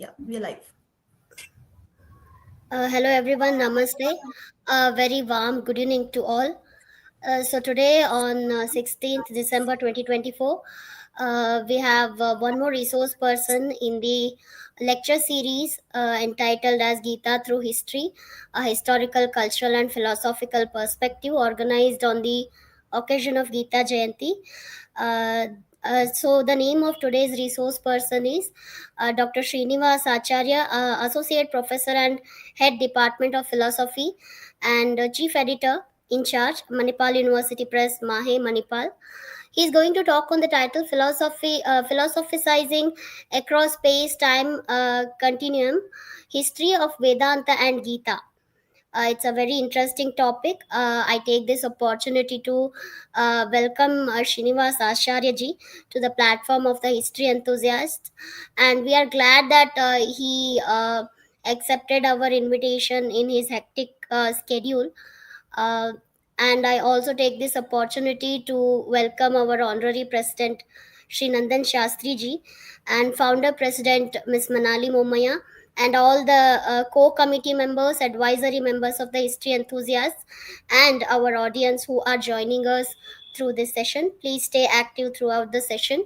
Yeah, we're live. Hello everyone, namaste. Very warm good evening to all. So today on 16th December 2024, we have one more resource person in the lecture series entitled as Gita Through History, a historical, cultural and philosophical perspective organized on the occasion of Gita Jayanti. Uh, so the name of today's resource person is Dr. Srinivasa Acharya, Associate Professor and Head Department of Philosophy and Chief Editor in charge, Manipal University Press, Mahe, Manipal. He is going to talk on the title Philosophizing Across Space Time Continuum, History of Vedanta and Gita. It's a very interesting topic. I take this opportunity to welcome Srinivasa Acharya ji to the platform of the history enthusiasts, and we are glad that he accepted our invitation in his hectic schedule. Uh, and I also take this opportunity to welcome our honorary president, Sri Nandan Shastri ji, and founder president, Ms. Manali Momaya, and all the co-committee members, advisory members of the history enthusiasts, and our audience who are joining us through this session. Please stay active throughout the session.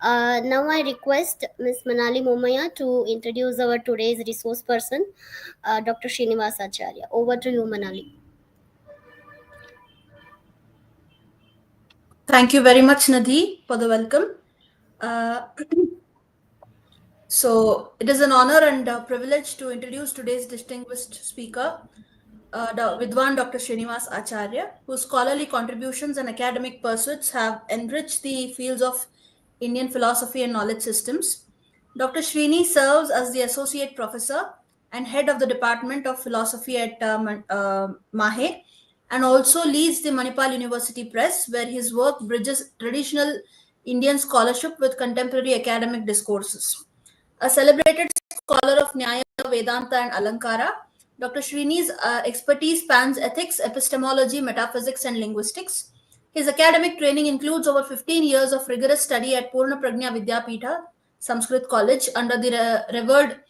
Now I request Ms. Manali Momaya to introduce our today's resource person, Dr. Srinivasa Acharya. Over to you, Manali. Thank you very much, Nadhi, for the welcome. Uh, so it is an honor and a privilege to introduce today's distinguished speaker, Vidwan Dr. Srinivasa Acharya, whose scholarly contributions and academic pursuits have enriched the fields of Indian philosophy and knowledge systems. Dr. Srini serves as the Associate Professor and Head of the Department of Philosophy at Mahe, and also leads the Manipal University Press, where his work bridges traditional Indian scholarship with contemporary academic discourses. A celebrated scholar of Nyaya, Vedanta, and Alankara, Dr. Srini's expertise spans ethics, epistemology, metaphysics, and linguistics. His academic training includes over 15 years of rigorous study at Purna Pragna Vidyapitha, Sanskrit College, under the revered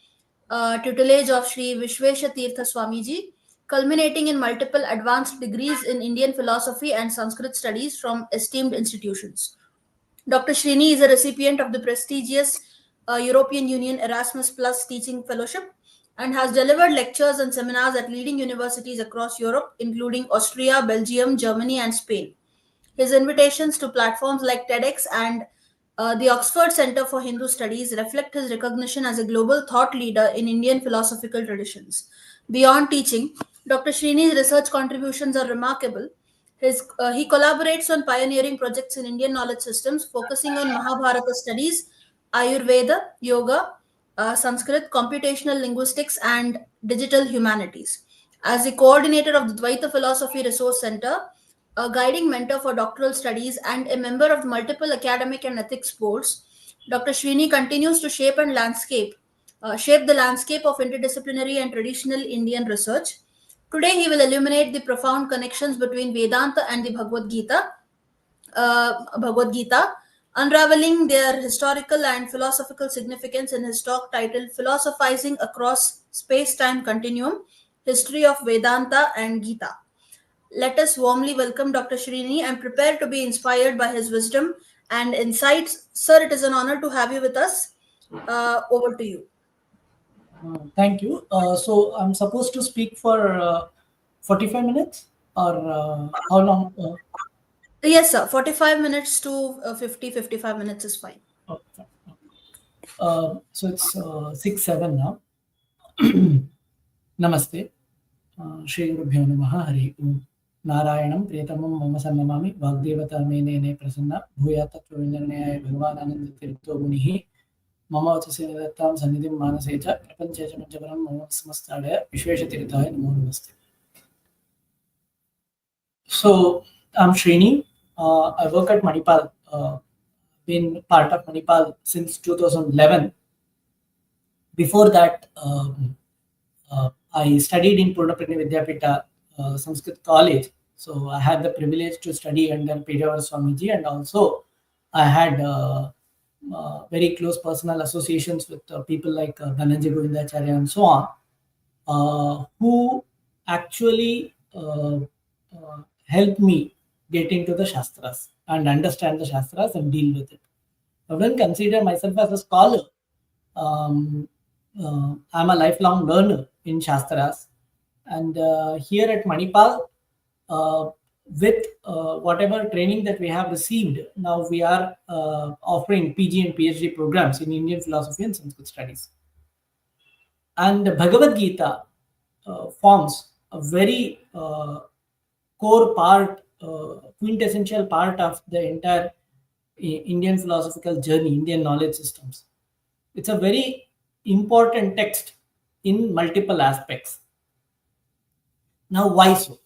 tutelage of Sri Vishwesha Tirtha Swamiji, culminating in multiple advanced degrees in Indian philosophy and Sanskrit studies from esteemed institutions. Dr. Srini is a recipient of the prestigious European Union Erasmus Plus Teaching Fellowship and has delivered lectures and seminars at leading universities across Europe, including Austria, Belgium, Germany, and Spain. His invitations to platforms like TEDx and the Oxford Center for Hindu Studies reflect his recognition as a global thought leader in Indian philosophical traditions. Beyond teaching, Dr. Srini's research contributions are remarkable. He collaborates on pioneering projects in Indian knowledge systems, focusing on Mahabharata studies, Ayurveda, yoga, Sanskrit, computational linguistics, and digital humanities. As the coordinator of the Dvaita Philosophy Resource Center, a guiding mentor for doctoral studies, and a member of multiple academic and ethics boards, Dr. Srini continues to shape the landscape of interdisciplinary and traditional Indian research. Today, he will illuminate the profound connections between Vedanta and the Bhagavad Gita, unraveling their historical and philosophical significance in his talk titled Philosophizing Across Space-Time Continuum, History of Vedanta and Gita. Let us warmly welcome Dr. Srini and prepare to be inspired by his wisdom and insights. Sir, it is an honor to have you with us. Over to you. Thank you. So I'm supposed to speak for 45 minutes or how long? Yes, sir. 45 minutes to 55 minutes is fine. Okay. So it's 6-7 now. Namaste. Shri Gurubhyo Namaha Hari Om. Narayanam Priyatamam Mama Sannamami Vagdevata Menene Prasanna Bhuyata Vinyanaya Bhagavanananda Tirtho Munihi Mama Vachasinadattam Sannidhim Manasecha Prapanchecha Panchaparam Mama Samastadaya Vishwesha Tirthaya Namo Namaste. So I'm Srini. I work at Manipal. Been part of Manipal since 2011. Before that, I studied in Purna Pragna Vidyapitha Sanskrit College. So I had the privilege to study under Pejawar Swamiji, and also I had very close personal associations with people like Dhananjay Govindacharya and so on, who actually helped me get into the Shastras and understand the Shastras and deal with it. I wouldn't consider myself as a scholar. I'm a lifelong learner in Shastras. And here at Manipal, with whatever training that we have received, now we are offering PG and PhD programs in Indian philosophy and Sanskrit studies. And the Bhagavad Gita forms a very core part, quintessential part of the entire Indian philosophical journey, Indian knowledge systems. It's a very important text in multiple aspects. Now, why so?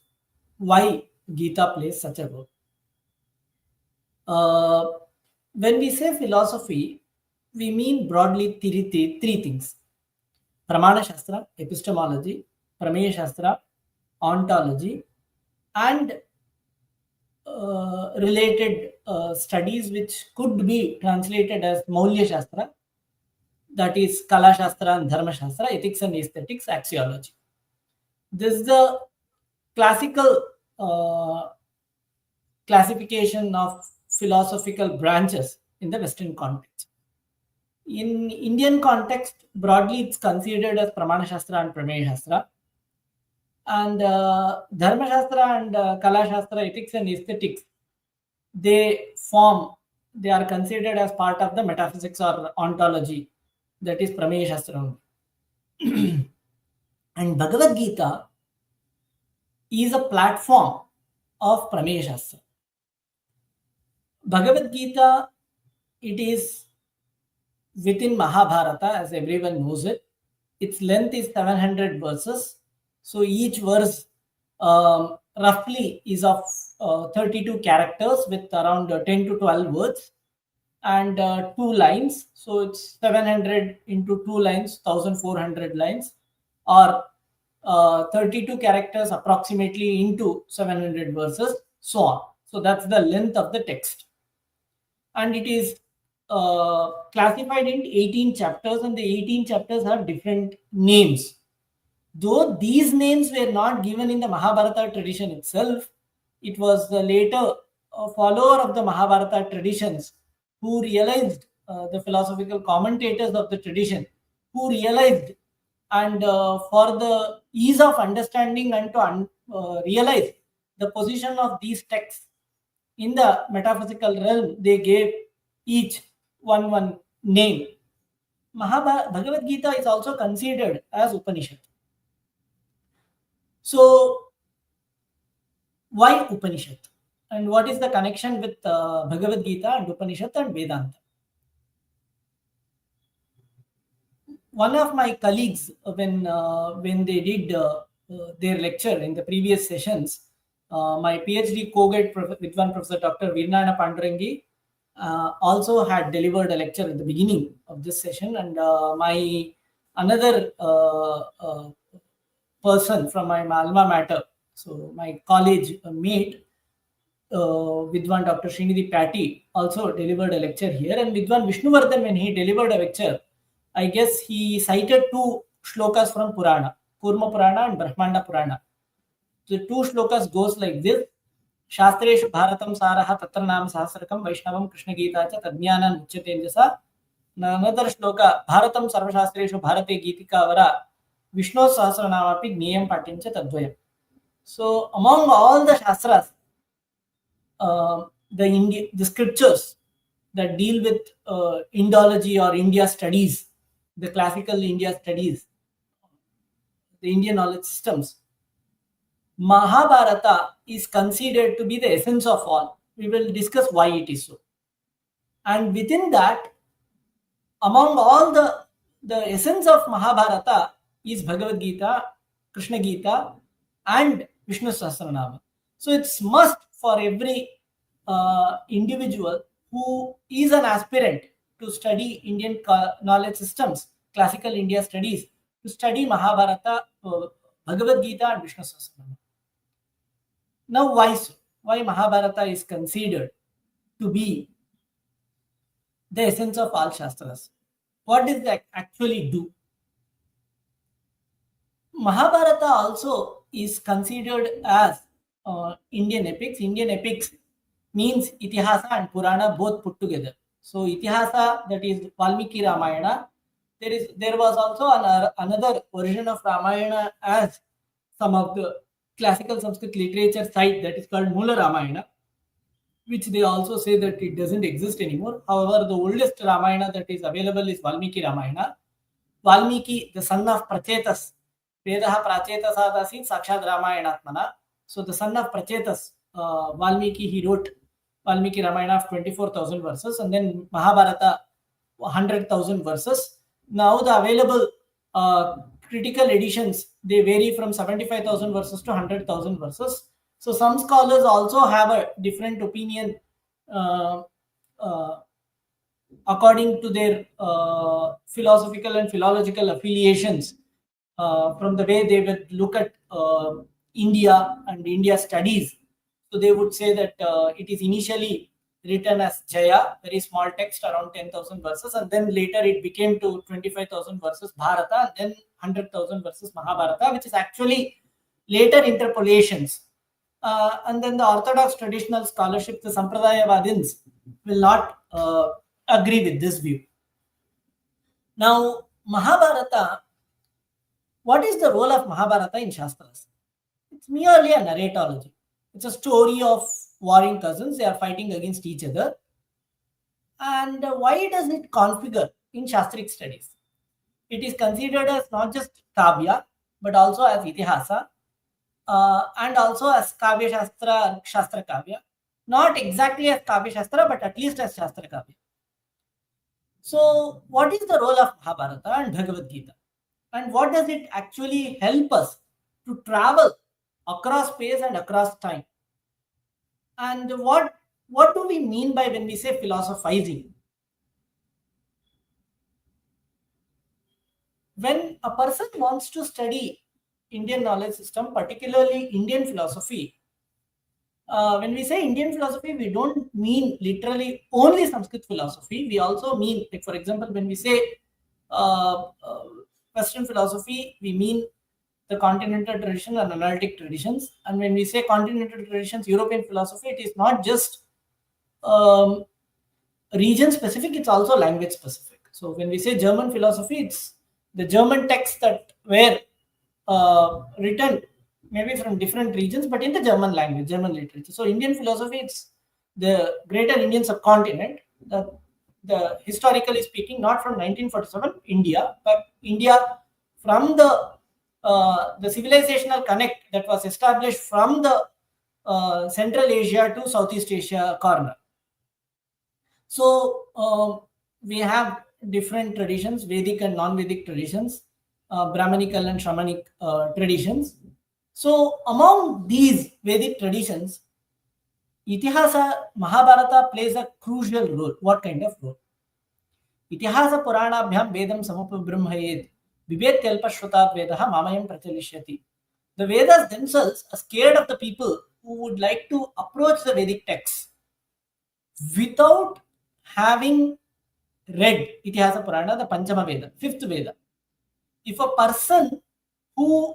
Why Gita plays such a role? When we say philosophy, we mean broadly three things: Pramana Shastra, epistemology; Prameya Shastra, ontology; and related studies which could be translated as Maulya Shastra, that is Kala Shastra and Dharma Shastra, ethics and aesthetics, axiology. This is the classical classification of philosophical branches in the Western context. In Indian context, broadly it's considered as Pramana Shastra and Prameya Shastra. And Dharma Shastra and Kala Shastra, ethics and aesthetics, they are considered as part of the metaphysics or ontology, that is Prameya Shastra. And Bhagavad Gita is a platform of Prameya Shastra. Bhagavad Gita, it is within Mahabharata, as everyone knows it. Its length is 700 verses. So each verse roughly is of 32 characters with around 10 to 12 words and 2 lines. So it's 700 into 2 lines, 1400 lines, or 32 characters approximately into 700 verses, so on. So that's the length of the text. And it is classified in 18 chapters, and the 18 chapters have different names. Though these names were not given in the Mahabharata tradition itself, it was the later follower of the Mahabharata traditions who realized, the philosophical commentators of the tradition, who realized, and for the ease of understanding and to realize the position of these texts in the metaphysical realm, they gave each one name. Bhagavad Gita is also considered as Upanishad. So, why Upanishad? And what is the connection with Bhagavad Gita and Upanishad and Vedanta? One of my colleagues, when they did their lecture in the previous sessions, my PhD co-guide Vidwan Professor Dr. Virnana Pandurangi also had delivered a lecture at the beginning of this session, and my another person from my alma mater, so my college mate, Vidwan Dr. Srinidhi Patty, also delivered a lecture here. And Vidwan Vishnuvardhan, when he delivered a lecture, I guess he cited 2 shlokas from Purana, Kurma Purana and Brahmanda Purana. The 2 shlokas goes like this: Shastreshu Bharatam Saraha Tatra Nam Sahasrakam Vaishnavam Krishna Gita Cha Tadnyanan Uchyatenjasa. Another shloka: Bharatam Sarvashastreshu Bharate Geetika Vara Vishnu Sahasranamapi Niyam Patincha Tadvayam. So among all the Shastras, the scriptures that deal with Indology or India studies, the classical India studies, the Indian knowledge systems, Mahabharata is considered to be the essence of all. We will discuss why it is so. And within that, among all the essence of Mahabharata is Bhagavad Gita, Krishna Gita, and Vishnu Sahasranama. So it's must for every individual who is an aspirant to study Indian knowledge systems, classical India studies, to study Mahabharata, Bhagavad Gita, and Vishnu Sahasranama. Now, why so? Why Mahabharata is considered to be the essence of all Shastras. What does that actually do? Mahabharata also is considered as Indian epics. Indian epics means Itihasa and Purana both put together. So Itihasa, that is Valmiki Ramayana. There was also another version of Ramayana as some of the classical Sanskrit literature site, that is called Mula Ramayana, which they also say that it doesn't exist anymore. However, the oldest Ramayana that is available is Valmiki Ramayana. Valmiki, the son of Prachetas, Vedaha Prachetas Adasi Sakshad Ramayanatmana. So the son of Prachetas, Valmiki, he wrote Valmiki Ramayana of 24,000 verses, and then Mahabharata 100,000 verses. Now the available critical editions, they vary from 75,000 verses to 100,000 verses. So some scholars also have a different opinion according to their philosophical and philological affiliations, from the way they would look at India and India studies. So they would say that it is initially written as Jaya, very small text, around 10,000 verses, and then later it became to 25,000 verses Bharata, and then 100,000 verses Mahabharata, which is actually later interpolations. And then the orthodox traditional scholarship, the Sampradayavadins, will not agree with this view. Now, Mahabharata, what is the role of Mahabharata in Shastras? It's merely a narratology. It's a story of warring cousins. They are fighting against each other. And why does it configure in Shastric studies? It is considered as not just Kavya, but also as Itihasa, and also as Kavya Shastra, Shastra Kavya. Not exactly as Kavya Shastra, but at least as Shastra Kavya. So, what is the role of Mahabharata and Bhagavad Gita? And what does it actually help us to travel across space and across time? And what do we mean by when we say philosophizing? When a person wants to study Indian knowledge system, particularly Indian philosophy, when we say Indian philosophy, we don't mean literally only Sanskrit philosophy. We also mean, like for example, when we say Western philosophy, we mean the continental tradition and analytic traditions. And when we say continental traditions, European philosophy, it is not just region specific, it's also language specific. So when we say German philosophy, it's the German texts that were written maybe from different regions, but in the German language, German literature. So Indian philosophy, it's the greater Indian subcontinent, the historically speaking, not from 1947 India, but India from the civilizational connect that was established from the Central Asia to Southeast Asia corner. So we have different traditions, Vedic and non-Vedic traditions, Brahmanical and Shamanic traditions. So among these Vedic traditions, Itihasa Mahabharata plays a crucial role. What kind of role? Itihasa Puranabhyam Vedam Samapabrahmayed Vivetyalpashrutat Vedaha Mamayam Prachalishyati. The Vedas themselves are scared of the people who would like to approach the Vedic texts without having read Itihasa Purana, the Panchama Veda, fifth Veda. If a person who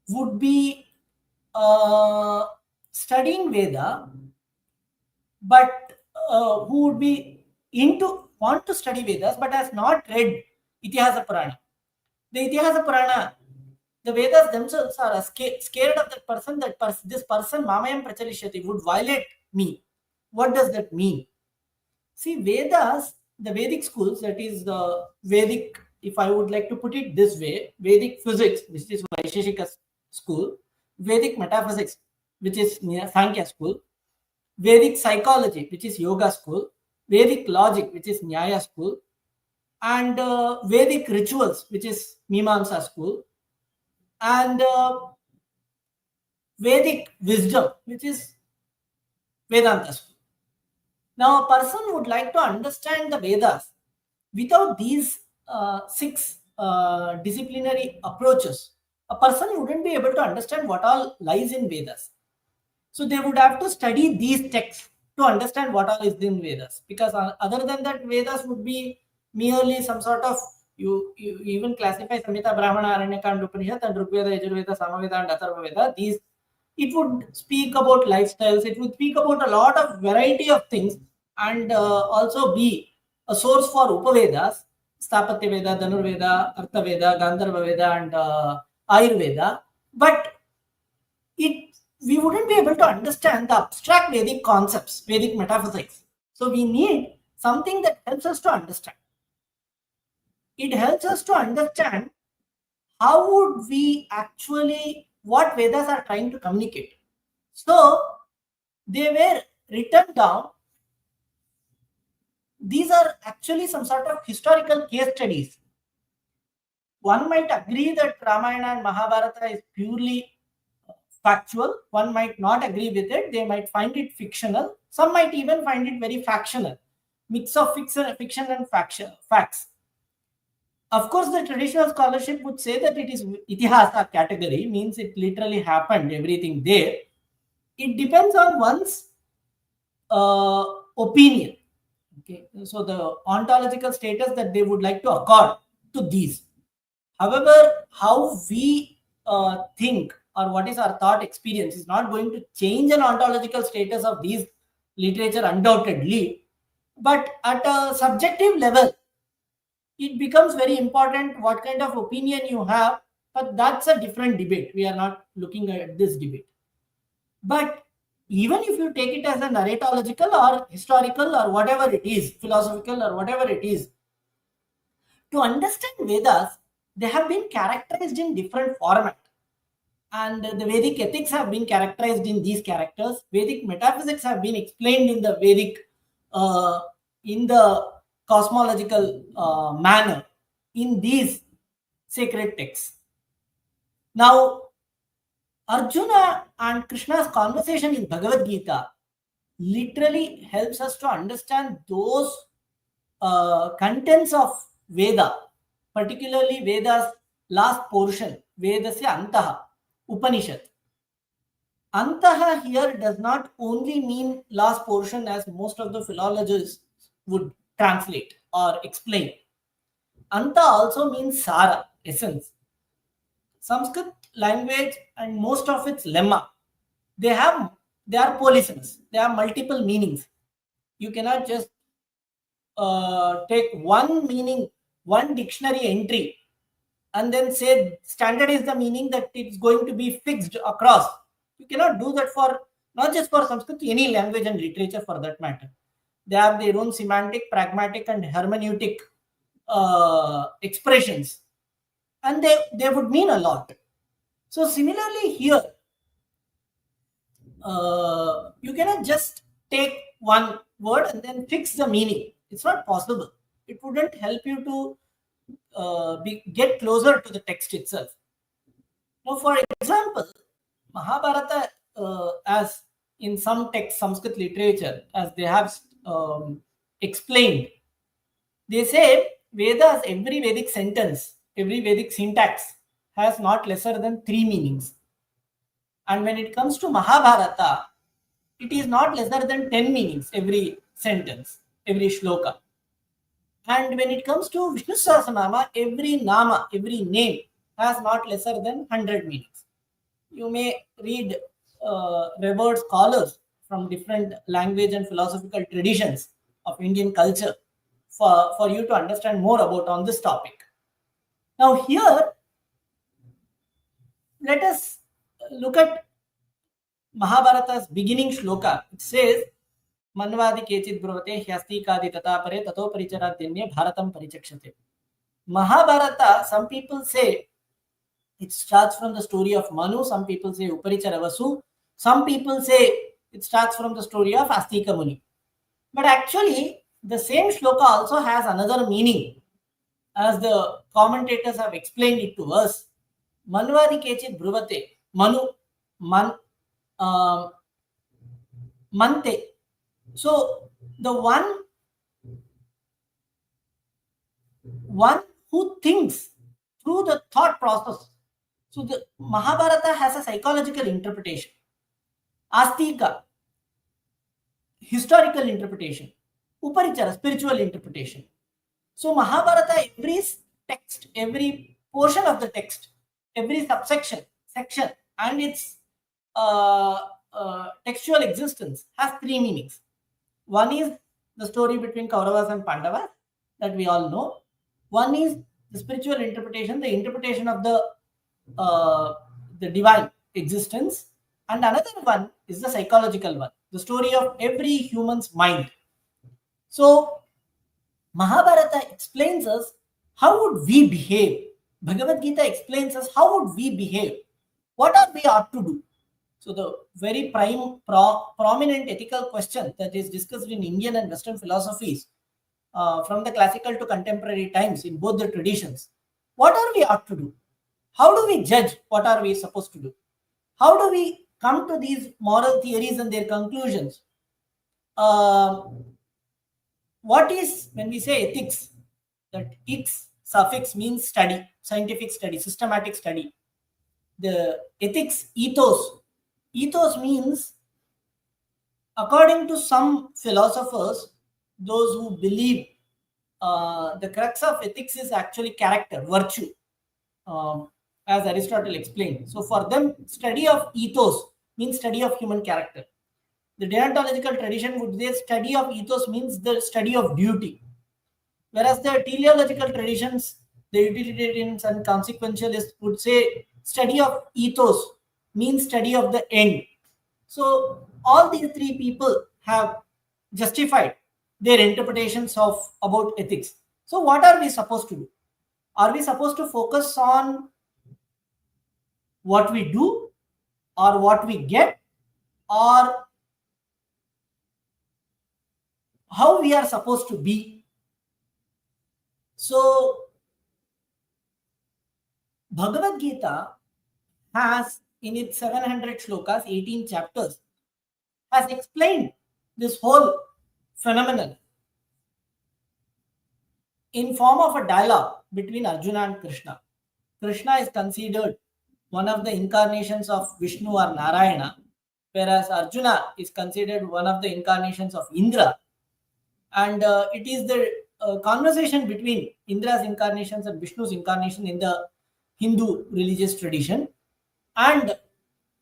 would be studying Veda, but who would be want to study Vedas, but has not read Itihasa Purana. The Itihasa Purana, the Vedas themselves are scared of that person, this person, Mamayam Prachalishyati, would violate me. What does that mean? See, Vedas, the Vedic schools, that is the Vedic, if I would like to put it this way, Vedic physics, which is Vaisheshika school, Vedic metaphysics, which is Sankhya school, Vedic psychology, which is Yoga school, Vedic logic, which is Nyaya school, and Vedic rituals, which is Mimamsa school, and Vedic wisdom, which is Vedanta school. Now, a person would like to understand the Vedas without these six disciplinary approaches. A person wouldn't be able to understand what all lies in Vedas. So they would have to study these texts to understand what all is in Vedas, because other than that, Vedas would be merely some sort of, you even classify Samhita, Brahmana, Aranyaka and Upanishad and Rigveda, Yajurveda, Samaveda and Atharva Veda. These, it would speak about lifestyles, it would speak about a lot of variety of things, and also be a source for Upavedas, Stapatya Veda, Dhanurveda, Artha Veda, Gandharva Veda and Ayurveda. But we wouldn't be able to understand the abstract Vedic concepts, Vedic metaphysics. So we need something that helps us to understand. It helps us to understand how would we actually, what Vedas are trying to communicate. So they were written down. These are actually some sort of historical case studies. One might agree that Ramayana and Mahabharata is purely factual. One might not agree with it. They might find it fictional. Some might even find it very factional. Mix of fiction and facts. Of course, the traditional scholarship would say that it is itihasa category, means it literally happened, everything there. It depends on one's opinion. Okay, so the ontological status that they would like to accord to these. However, how we think or what is our thought experience is not going to change an ontological status of these literature undoubtedly, but at a subjective level, it becomes very important what kind of opinion you have, but that's a different debate. We are not looking at this debate. But even if you take it as a narratological or historical or whatever it is, philosophical or whatever it is, to understand Vedas, they have been characterized in different format. And the Vedic ethics have been characterized in these characters. Vedic metaphysics have been explained in the Vedic, in the cosmological manner in these sacred texts. Now, Arjuna and Krishna's conversation in Bhagavad Gita literally helps us to understand those contents of Veda, particularly Veda's last portion, Vedasya Antaha, Upanishad. Antaha here does not only mean last portion as most of the philologists would translate or explain. Anta also means Sara, essence. Sanskrit language and most of its lemma, they are polysemous. They have multiple meanings. You cannot just take one meaning, one dictionary entry, and then say standardize the meaning that it's going to be fixed across. You cannot do that for not just for Sanskrit, any language and literature for that matter. They have their own semantic, pragmatic, and hermeneutic expressions, and they would mean a lot. So similarly here, you cannot just take one word and then fix the meaning. It's not possible. It wouldn't help you to get closer to the text itself. Now, for example, Mahabharata, as in some text, Sanskrit literature, as they have explained, they say Vedas, every Vedic sentence, every Vedic syntax has not lesser than 3 meanings. And when it comes to Mahabharata, it is not lesser than 10 meanings every sentence, every shloka. And when it comes to Vishnu Sahasranama, every nama, every name has not lesser than 100 meanings. You may read revered scholars from different language and philosophical traditions of Indian culture for you to understand more about on this topic. Now here, let us look at Mahabharata's beginning shloka. It says, Manvadi kechit bruvate hyastikadi tatapare tato paricharadinye bharatam parichakshate. Mahabharata, some people say it starts from the story of Manu, some people say Uparichara some people say it starts from the story of Astika Muni. But actually, the same shloka also has another meaning, as the commentators have explained it to us. Manvadi kechit bruvate, Manu, Mante. So the one who thinks through the thought process. So the Mahabharata has a psychological interpretation. Astika, historical interpretation, Uparichara, spiritual interpretation. So Mahabharata, every text, every portion of the text, every section, and its textual existence has three meanings. One is the story between Kauravas and Pandavas that we all know. One is the spiritual interpretation, the interpretation of the divine existence, and another one is the psychological one, the story of every human's mind. So Mahabharata explains us how would we behave. Bhagavad Gita explains us how would we behave. What are we ought to do? So the very prominent ethical question that is discussed in Indian and Western philosophies, from the classical to contemporary times in both the traditions. What are we ought to do? How do we judge what are we supposed to do? How do we come to these moral theories and their conclusions? What is, when we say ethics, that x suffix means study, scientific study, systematic study. The ethics, ethos means, according to some philosophers, those who believe the crux of ethics is actually character, virtue, as Aristotle explained. So for them, study of ethos means study of human character. The deontological tradition would say study of ethos means the study of duty. Whereas the teleological traditions, the utilitarians and consequentialists would say study of ethos means study of the end. So all these three people have justified their interpretations about ethics. So what are we supposed to do? Are we supposed to focus on what we do or what we get, or how we are supposed to be? So Bhagavad Gita has, in its 700 shlokas, 18 chapters, has explained this whole phenomenon in form of a dialogue between Arjuna and Krishna. Krishna is considered one of the incarnations of Vishnu or Narayana, whereas Arjuna is considered one of the incarnations of Indra. And it is the conversation between Indra's incarnations and Vishnu's incarnation in the Hindu religious tradition. And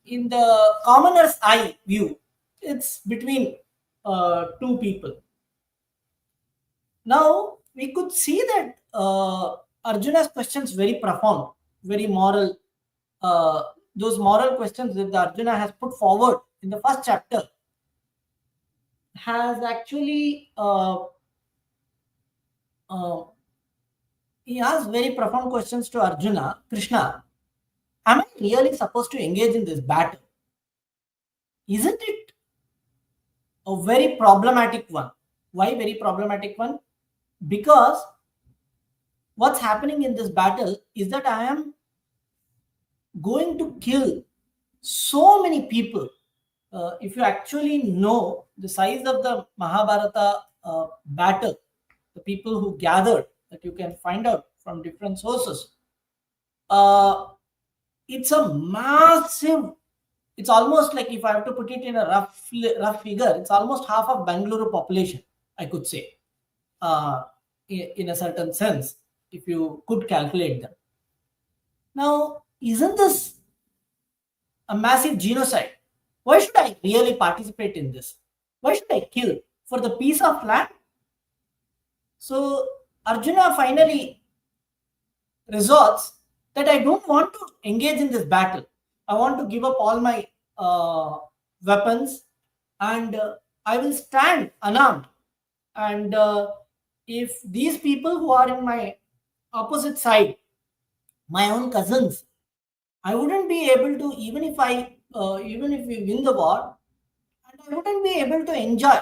in the commoner's eye view, it's between two people. Now, we could see that Arjuna's questions very profound, very moral. Those moral questions that Arjuna has put forward in the first chapter has actually he asks very profound questions to Arjuna. Krishna, am I really supposed to engage in this battle? Isn't it a very problematic one? Why very problematic one? Because what's happening in this battle is that I am going to kill so many people. If you actually know the size of the Mahabharata battle, the people who gathered, that you can find out from different sources, it's a massive, it's almost like, if I have to put it in a rough figure, it's almost half of Bangalore population, I could say, in a certain sense, if you could calculate them. Now, isn't this a massive genocide? Why should I really participate in this? Why should I kill? For the piece of land? So Arjuna finally resorts that I don't want to engage in this battle. I want to give up all my weapons, and I will stand unarmed. And if these people who are in my opposite side, my own cousins, I wouldn't be able to, even if we win the war, and I wouldn't be able to enjoy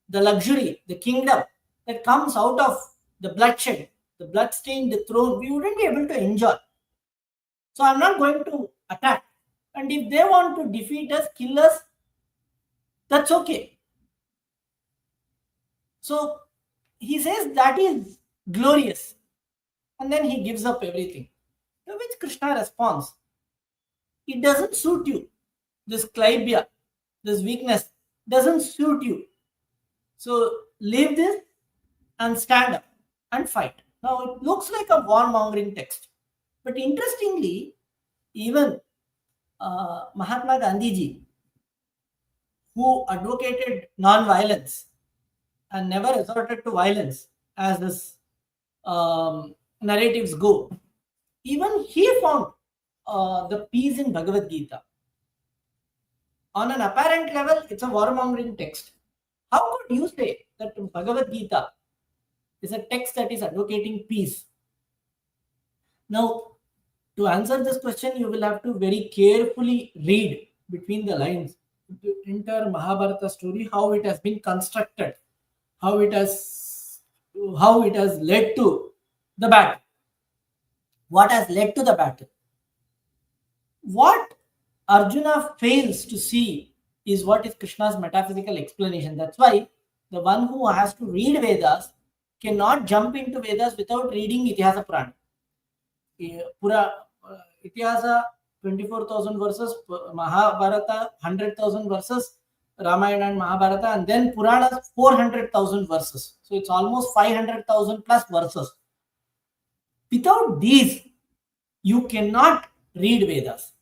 the luxury, the kingdom that comes out of the bloodshed, the bloodstained throne. We wouldn't be able to enjoy. So I'm not going to attack. And if they want to defeat us, kill us, that's okay. So he says that is glorious. And then he gives up everything. To which Krishna responds, it doesn't suit you. This klybia, this weakness doesn't suit you. So leave this and stand up and fight. Now it looks like a warmongering text, but interestingly, even Mahatma Gandhi ji, who advocated non-violence and never resorted to violence as his narratives go, even he found the peace in Bhagavad Gita. On an apparent level, it's a warmongering text. How could you say that Bhagavad Gita is a text that is advocating peace? Now, to answer this question, you will have to very carefully read between the lines the entire Mahabharata story, how it has been constructed, how it has led to the battle. What has led to the battle? What Arjuna fails to see is what is Krishna's metaphysical explanation. That's why the one who has to read Vedas cannot jump into Vedas without reading Itihasa Purana. Itihasa 24,000 verses, Mahabharata 100,000 verses, Ramayana and Mahabharata, and then Puranas 400,000 verses. So it's almost 500,000 plus verses. Without these, you cannot read Vedas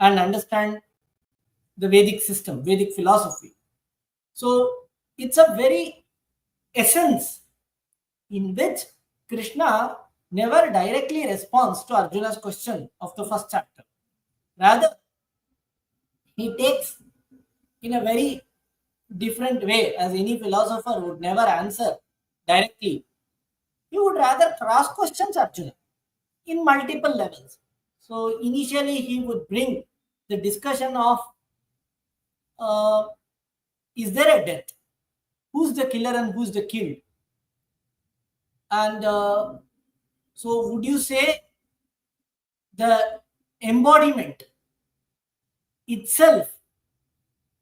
and understand the Vedic system, Vedic philosophy. So it's a very essence in which Krishna never directly responds to Arjuna's question of the first chapter. Rather, he takes in a very different way, as any philosopher would never answer directly. He would rather cross questions Arjuna in multiple levels. So initially he would bring the discussion of is there a death? Who's the killer and who's the killed? And so would you say the embodiment itself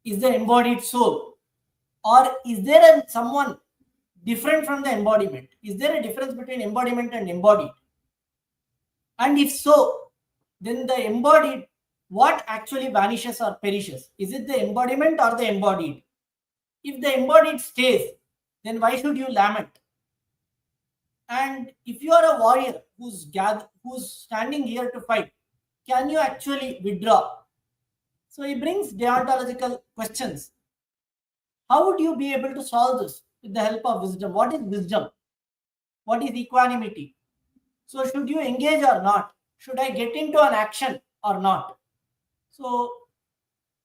is the embodied soul, or is there someone different from the embodiment? Is there a difference between embodiment and embodied? And if so, then the embodied, what actually vanishes or perishes? Is it the embodiment or the embodied? If the embodied stays, then why should you lament? And if you are a warrior who's standing here to fight, can you actually withdraw? So he brings deontological questions. How would you be able to solve this with the help of wisdom? What is wisdom? What is equanimity? So should you engage or not? Should I get into an action or not? So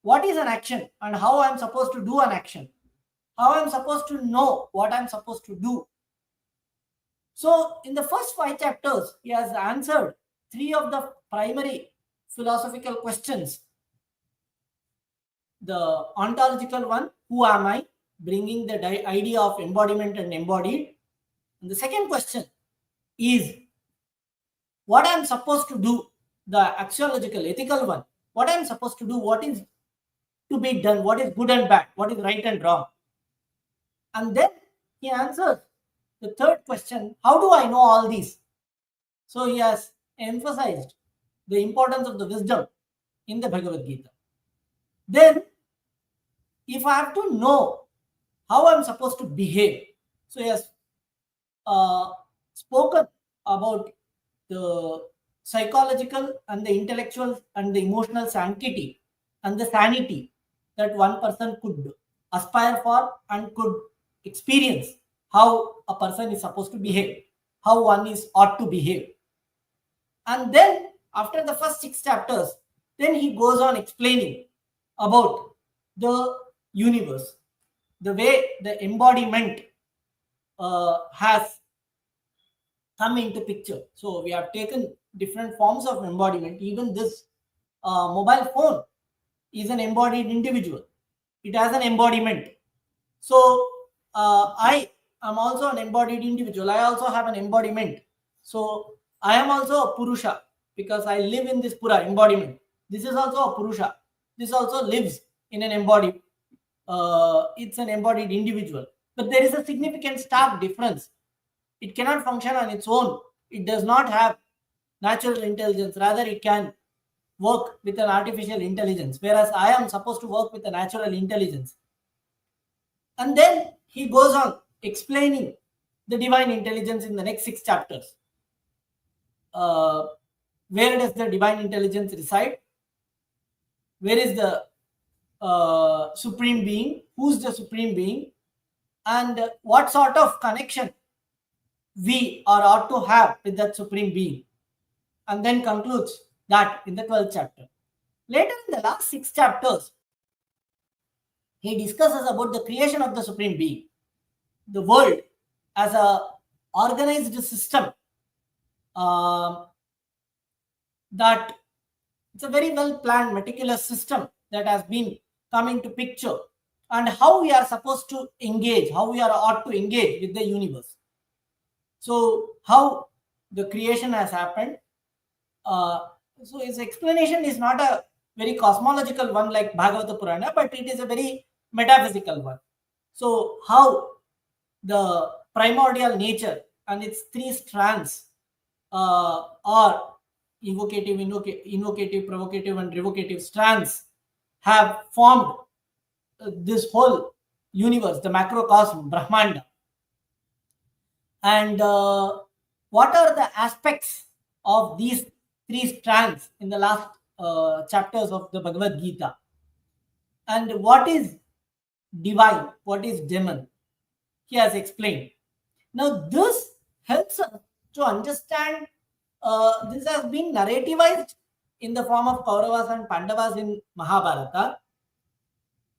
what is an action and how I'm supposed to do an action? How I'm supposed to know what I'm supposed to do? So in the first 5 chapters, he has answered 3 of the primary philosophical questions. The ontological one, who am I? Bringing the idea of embodiment and embodied. And the second question is what I'm supposed to do, the axiological, ethical one. What I'm supposed to do, what is to be done, what is good and bad, what is right and wrong. And then he answers the third question, how do I know all these? So he has emphasized the importance of the wisdom in the Bhagavad Gita. Then, if I have to know how I'm supposed to behave, so he has spoken about the psychological and the intellectual and the emotional sanctity and the sanity that one person could aspire for and could experience, how a person is supposed to behave, how one is ought to behave. And then after the first 6 chapters, then he goes on explaining about the universe, the way the embodiment has come into picture. So we have taken different forms of embodiment. Even this mobile phone is an embodied individual. It has an embodiment. So I am also an embodied individual. I also have an embodiment. So I am also a Purusha because I live in this Pura embodiment. This is also a Purusha. This also lives in an embodied, it's an embodied individual. But there is a significant stark difference. It cannot function on its own. It does not have natural intelligence. Rather, it can work with an artificial intelligence, whereas I am supposed to work with a natural intelligence. And then he goes on explaining the divine intelligence in the next 6 chapters. Where does the divine intelligence reside? Where is the supreme being? Who's the supreme being? And what sort of connection we or ought to have with that supreme being? And then concludes that in the 12th chapter. Later in the last 6 chapters, he discusses about the creation of the supreme being, the world as a organized system, that it's a very well planned, meticulous system that has been coming to picture, and how we are supposed to engage, how we are ought to engage with the universe. So how the creation has happened. So his explanation is not a very cosmological one like Bhagavata Purana, but it is a very metaphysical one. So how the primordial nature and its 3 strands are evocative, invocative, provocative, and revocative strands have formed this whole universe, the macrocosm, Brahmanda. And what are the aspects of these 3 strands in the last chapters of the Bhagavad Gita? And what is divine, what is demon? He has explained. Now, this helps us to understand. This has been narrativized in the form of Kauravas and Pandavas in Mahabharata.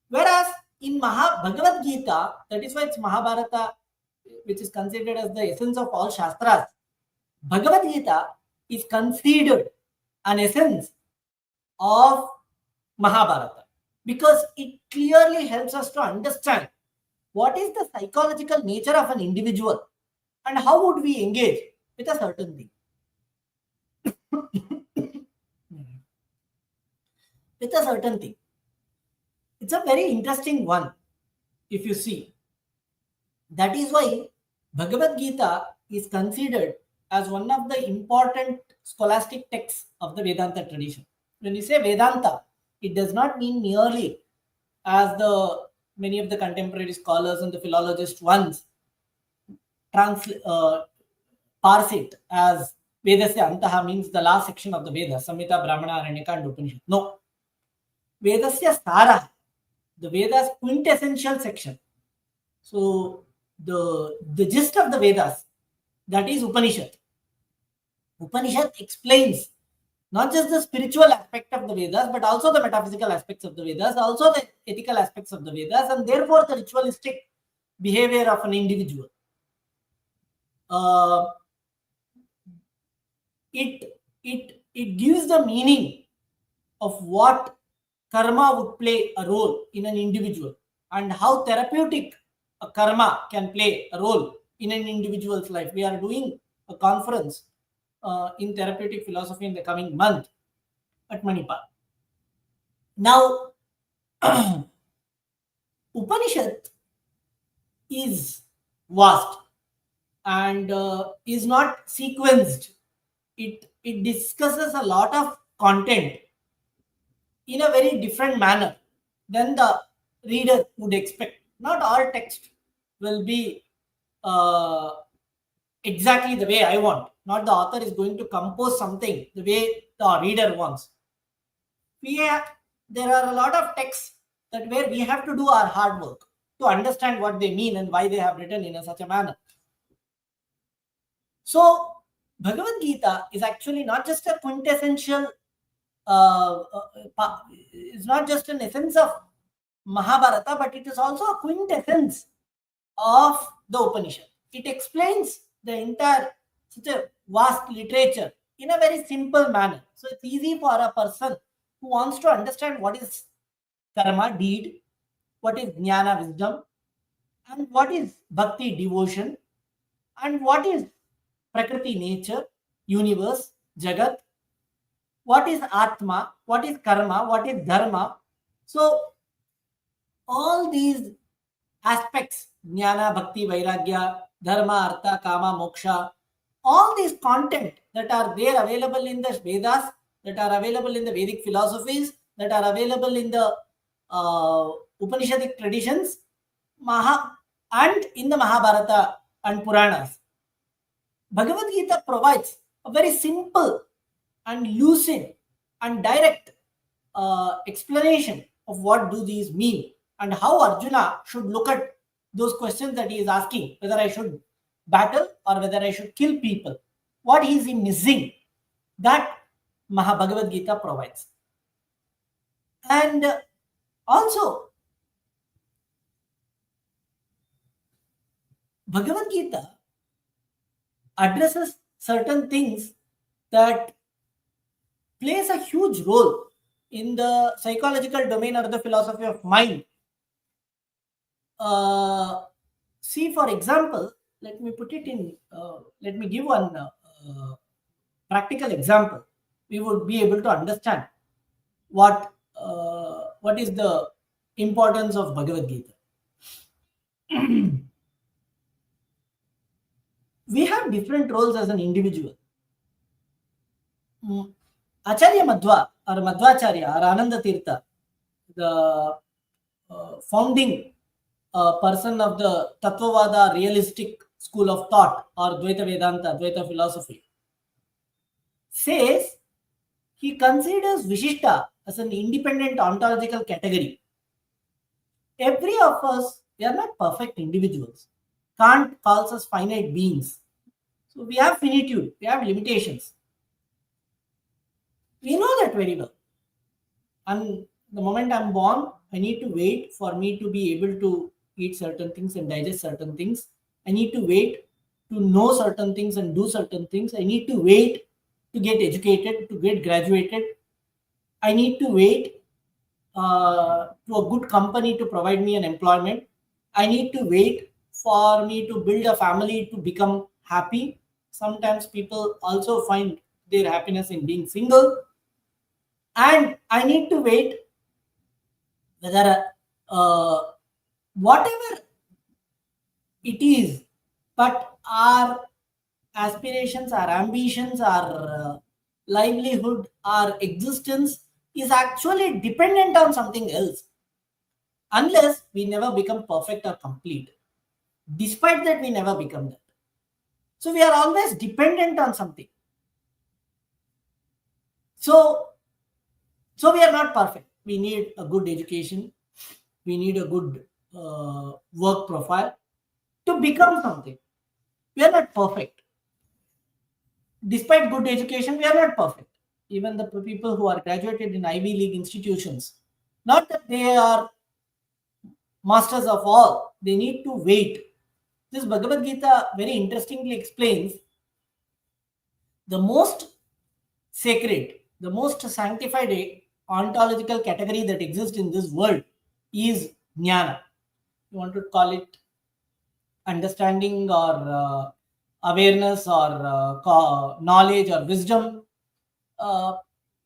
Whereas in Bhagavad Gita, that is why it's Mahabharata, which is considered as the essence of all Shastras. Bhagavad Gita is considered an essence of Mahabharata because it clearly helps us to understand what is the psychological nature of an individual and how would we engage with a certain thing. With a certain thing. It's a very interesting one, if you see. That is why Bhagavad Gita is considered as one of the important scholastic texts of the Vedanta tradition. When you say Vedanta, it does not mean merely, as many of the contemporary scholars and the philologists once parse it as Vedasya Antaha, means the last section of the Vedas, Samhita, Brahmana, Aranyaka, and Upanishad. No. Vedasya Sara, the Vedas quintessential section. So the gist of the Vedas, that is Upanishad. Upanishad explains not just the spiritual aspect of the Vedas, but also the metaphysical aspects of the Vedas, also the ethical aspects of the Vedas, and therefore the ritualistic behavior of an individual. It gives the meaning of what karma would play a role in an individual and how therapeutic a karma can play a role in an individual's life. We are doing a conference in therapeutic philosophy in the coming month at Manipal. Now, Upanishad is vast and is not sequenced. It discusses a lot of content in a very different manner than the reader would expect. Not all text will be exactly the way I want. Not the author is going to compose something the way the reader wants. There are a lot of texts that where we have to do our hard work to understand what they mean and why they have written in such a manner. So Bhagavad Gita is actually not just a quintessential, it's not just an essence of Mahabharata, but it is also a quintessence of the Upanishad. It explains the entire such a vast literature in a very simple manner. So it's easy for a person who wants to understand what is karma, deed, what is jnana, wisdom, and what is bhakti, devotion, and what is prakriti, nature, universe, jagat, what is atma, what is karma, what is dharma. So all these aspects, jnana, bhakti, vairagya, dharma, artha, kama, moksha, all these content that are there available in the Vedas, that are available in the Vedic philosophies, that are available in the Upanishadic traditions, and in the Mahabharata and Puranas, Bhagavad Gita provides a very simple and lucid and direct explanation of what do these mean and how Arjuna should look at those questions that he is asking, whether I should battle or whether I should kill people. What is he missing? That Bhagavad Gita provides. And also, Bhagavad Gita addresses certain things that plays a huge role in the psychological domain or the philosophy of mind. See, for example, let me put it in, let me give one practical example. We would be able to understand what is the importance of Bhagavad Gita. We have different roles as an individual. Acharya Madhva or Madhvacharya or Ananda Tirtha, the founding person of the Tattvavada realistic school of thought or Dvaita Vedanta, Dvaita philosophy, says he considers Vishishta as an independent ontological category. Every of us, we are not perfect individuals. Kant calls us finite beings. So we have finitude, we have limitations. We know that very well. And the moment I'm born, I need to wait for me to be able to eat certain things and digest certain things. I need to wait to know certain things and do certain things. I need to wait to get educated, to get graduated. I need to wait to a good company to provide me an employment. I need to wait for me to build a family to become happy. Sometimes people also find their happiness in being single. And I need to wait whether whatever it is, but our aspirations, our ambitions, our livelihood, our existence is actually dependent on something else, unless we never become perfect or complete. Despite that, we never become that. So we are always dependent on something. So we are not perfect. We need a good education. We need a good work profile to become something. We are not perfect. Despite good education, we are not perfect. Even the people who are graduated in Ivy League institutions, not that they are masters of all, they need to wait. This Bhagavad Gita very interestingly explains the most sacred, the most sanctified ontological category that exists in this world is jnana. You want to call it understanding or awareness or knowledge or wisdom.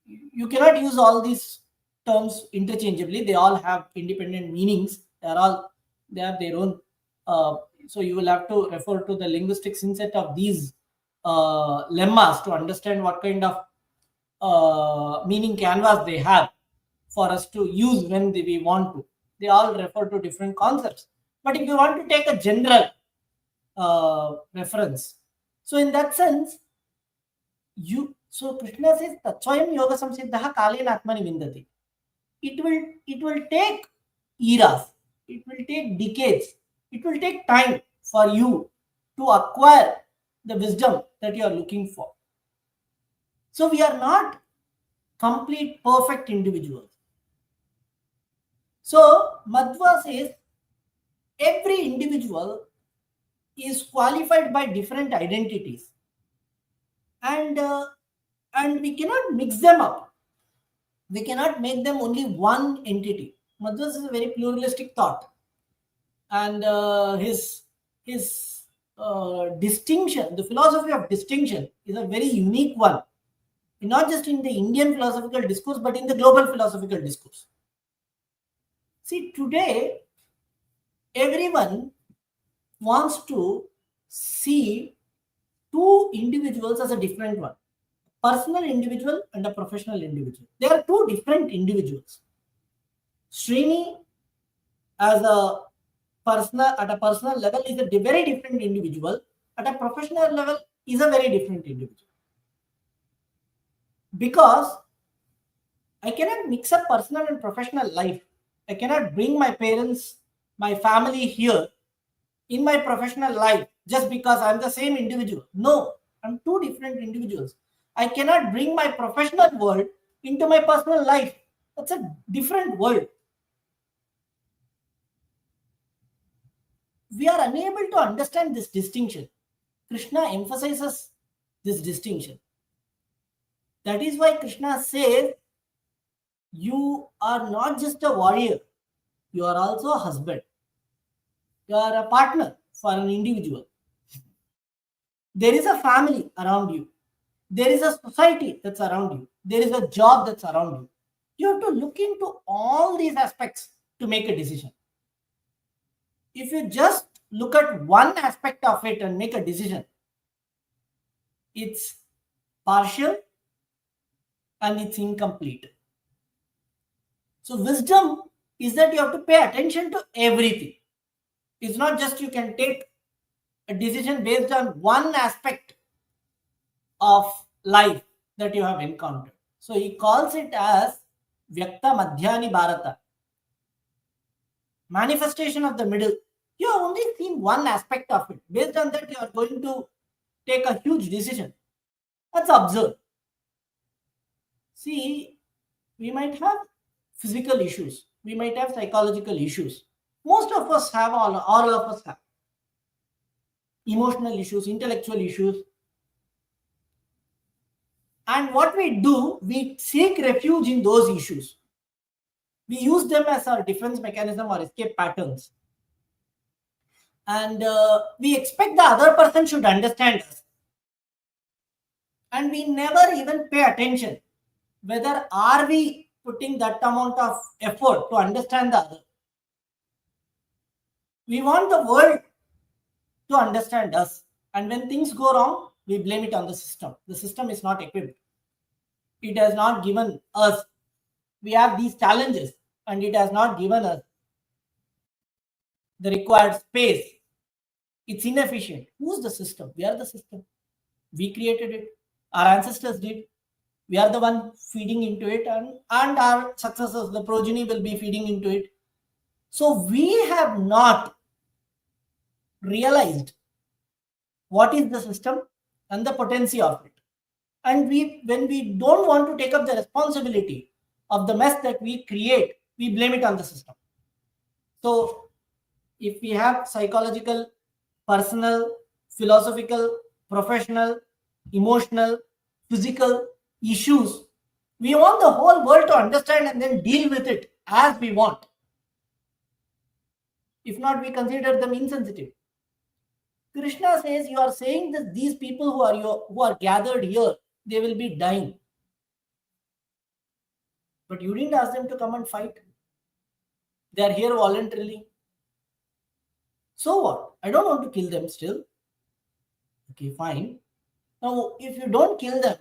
You cannot use all these terms interchangeably. They all have independent meanings. They have their own. So you will have to refer to the linguistic synset of these lemmas to understand what kind of meaning canvas they have for us to use when we want to. They all refer to different concepts. But if you want to take a general reference, so in that sense, Krishna says Tatsvayam Yoga Samsiddha Kalena Atmani Vindati. It will take eras, it will take decades, it will take time for you to acquire the wisdom that you are looking for. So we are not complete, perfect individuals. So Madhva says every individual is qualified by different identities, and we cannot mix them up. We cannot make them only one entity. Madhva is a very pluralistic thought, and his distinction, the philosophy of distinction, is a very unique one, not just in the Indian philosophical discourse, but in the global philosophical discourse. See, today, everyone wants to see two individuals as a different one, personal individual and a professional individual. They are two different individuals. Srini as a at a personal level is a very different individual. At a professional level is a very different individual. Because I cannot mix up personal and professional life. I cannot bring my parents, my family here in my professional life just because I'm the same individual. No, I'm two different individuals. I cannot bring my professional world into my personal life. That's a different world. We are unable to understand this distinction. Krishna emphasizes this distinction. That is why Krishna says, you are not just a warrior, you are also a husband. You are a partner for an individual. There is a family around you. There is a society that's around you. There is a job that's around you. You have to look into all these aspects to make a decision. If you just look at one aspect of it and make a decision, it's partial and it's incomplete. So wisdom is that you have to pay attention to everything. It's not just you can take a decision based on one aspect of life that you have encountered. So he calls it as Vyakta Madhyani Bharata, manifestation of the middle. You have only seen one aspect of it. Based on that, you are going to take a huge decision. Let's observe. See, we might have physical issues. We might have psychological issues. Most of us have, all of us have. Emotional issues, intellectual issues. And what we do, we seek refuge in those issues. We use them as our defense mechanism or escape patterns. And we expect the other person should understand us. And we never even pay attention whether are we putting that amount of effort to understand the other. We want the world to understand us. And when things go wrong, we blame it on the system. The system is not equipped. It has not given us. We have these challenges and it has not given us the required space. It's inefficient. Who's the system? We are the system. We created it. Our ancestors did. We are the one feeding into it, and our successors, the progeny, will be feeding into it. So we have not realized what is the system and the potency of it. And when we don't want to take up the responsibility of the mess that we create, we blame it on the system. So if we have psychological, personal, philosophical, professional, emotional, physical issues, we want the whole world to understand and then deal with it as we want. If not, we consider them insensitive. Krishna says, you are saying that these people who are gathered here, they will be dying. But you didn't ask them to come and fight. They are here voluntarily. So what? I don't want to kill them still. Okay, fine. Now, if you don't kill them,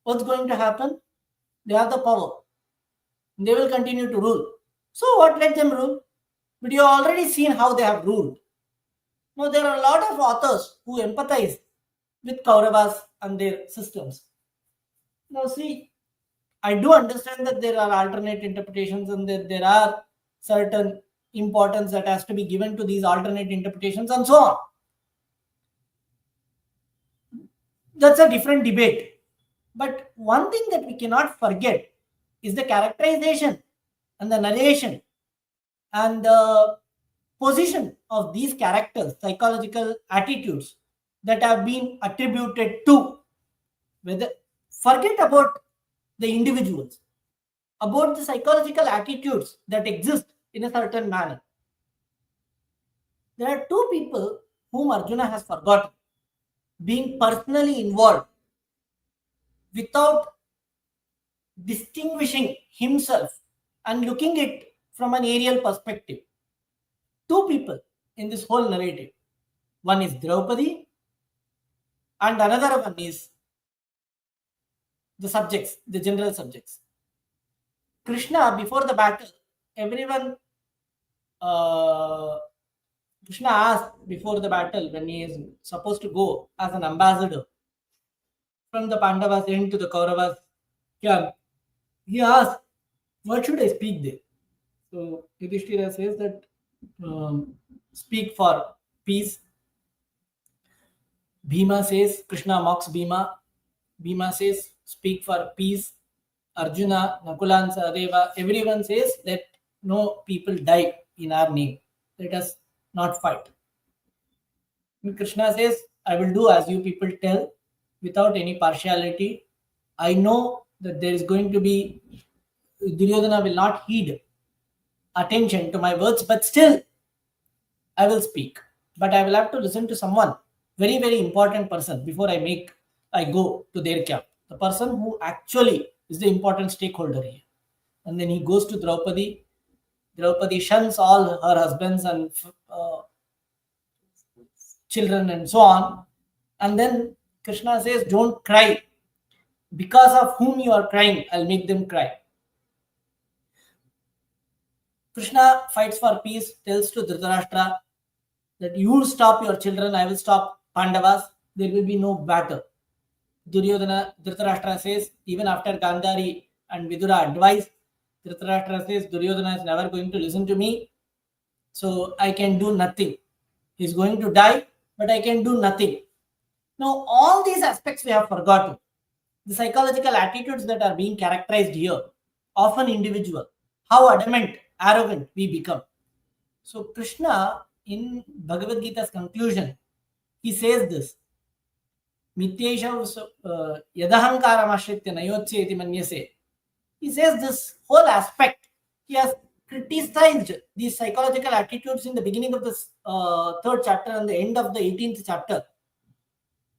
what's going to happen? They have the power. They will continue to rule. So what? Let them rule. But you have already seen how they have ruled. Now, there are a lot of authors who empathize with Kauravas and their systems. Now, see, I do understand that there are alternate interpretations and that there are certain importance that has to be given to these alternate interpretations and so on. That's a different debate. But one thing that we cannot forget is the characterization and the narration and the position of these characters, psychological attitudes that have been attributed to. Forget about the individuals, about the psychological attitudes that exist in a certain manner. There are two people whom Arjuna has forgotten, being personally involved without distinguishing himself and looking at it from an aerial perspective. Two people in this whole narrative. One is Draupadi and another one is the subjects, the general subjects. Krishna, before the battle, everyone Krishna asked before the battle, when he is supposed to go as an ambassador from the Pandavas end to the Kauravas camp, he asked, what should I speak there? So Yudhishthira says that speak for peace. Bhima says, Krishna mocks Bhima. Bhima says, speak for peace. Arjuna, Nakula and Sahadeva, everyone says that no people die in our name. Let us not fight. And Krishna says, I will do as you people tell without any partiality. I know that there is going to be, Duryodhana will not heed attention to my words, but still I will speak. But I will have to listen to someone, very, very important person before I go to their camp. The person who actually is the important stakeholder here. And then he goes to Draupadi. Draupadi shuns all her husbands and children and so on. And then Krishna says, don't cry. Because of whom you are crying, I'll make them cry. Krishna fights for peace, tells to Dhritarashtra that you will stop your children, I will stop Pandavas, there will be no battle. Dhritarashtra says, even after Gandhari and Vidura advised, Dhritarashtra says, Duryodhana is never going to listen to me, so I can do nothing. He's going to die, but I can do nothing. Now, all these aspects we have forgotten. The psychological attitudes that are being characterized here, often individual, how adamant, arrogant we become. So, Krishna, in Bhagavad Gita's conclusion, he says this, Mityesha yadahankaram ashritya nayotse iti manyase. He says this whole aspect. He has criticized these psychological attitudes in the beginning of the third chapter and the end of the 18th chapter.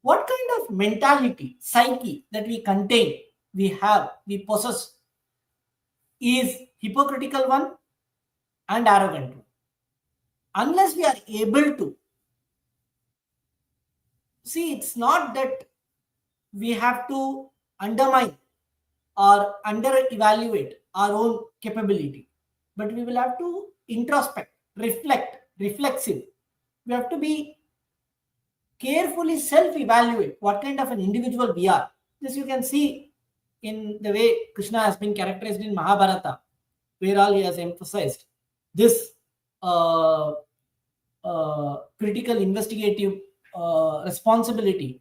What kind of mentality, psyche that we contain, we have, we possess is hypocritical one and arrogant one. Unless we are able to see, it's not that we have to undermine or under evaluate our own capability, but we will have to introspect, reflexive. We have to be carefully self-evaluate what kind of an individual we are. This you can see in the way Krishna has been characterized in Mahabharata, where all he has emphasized this critical investigative responsibility,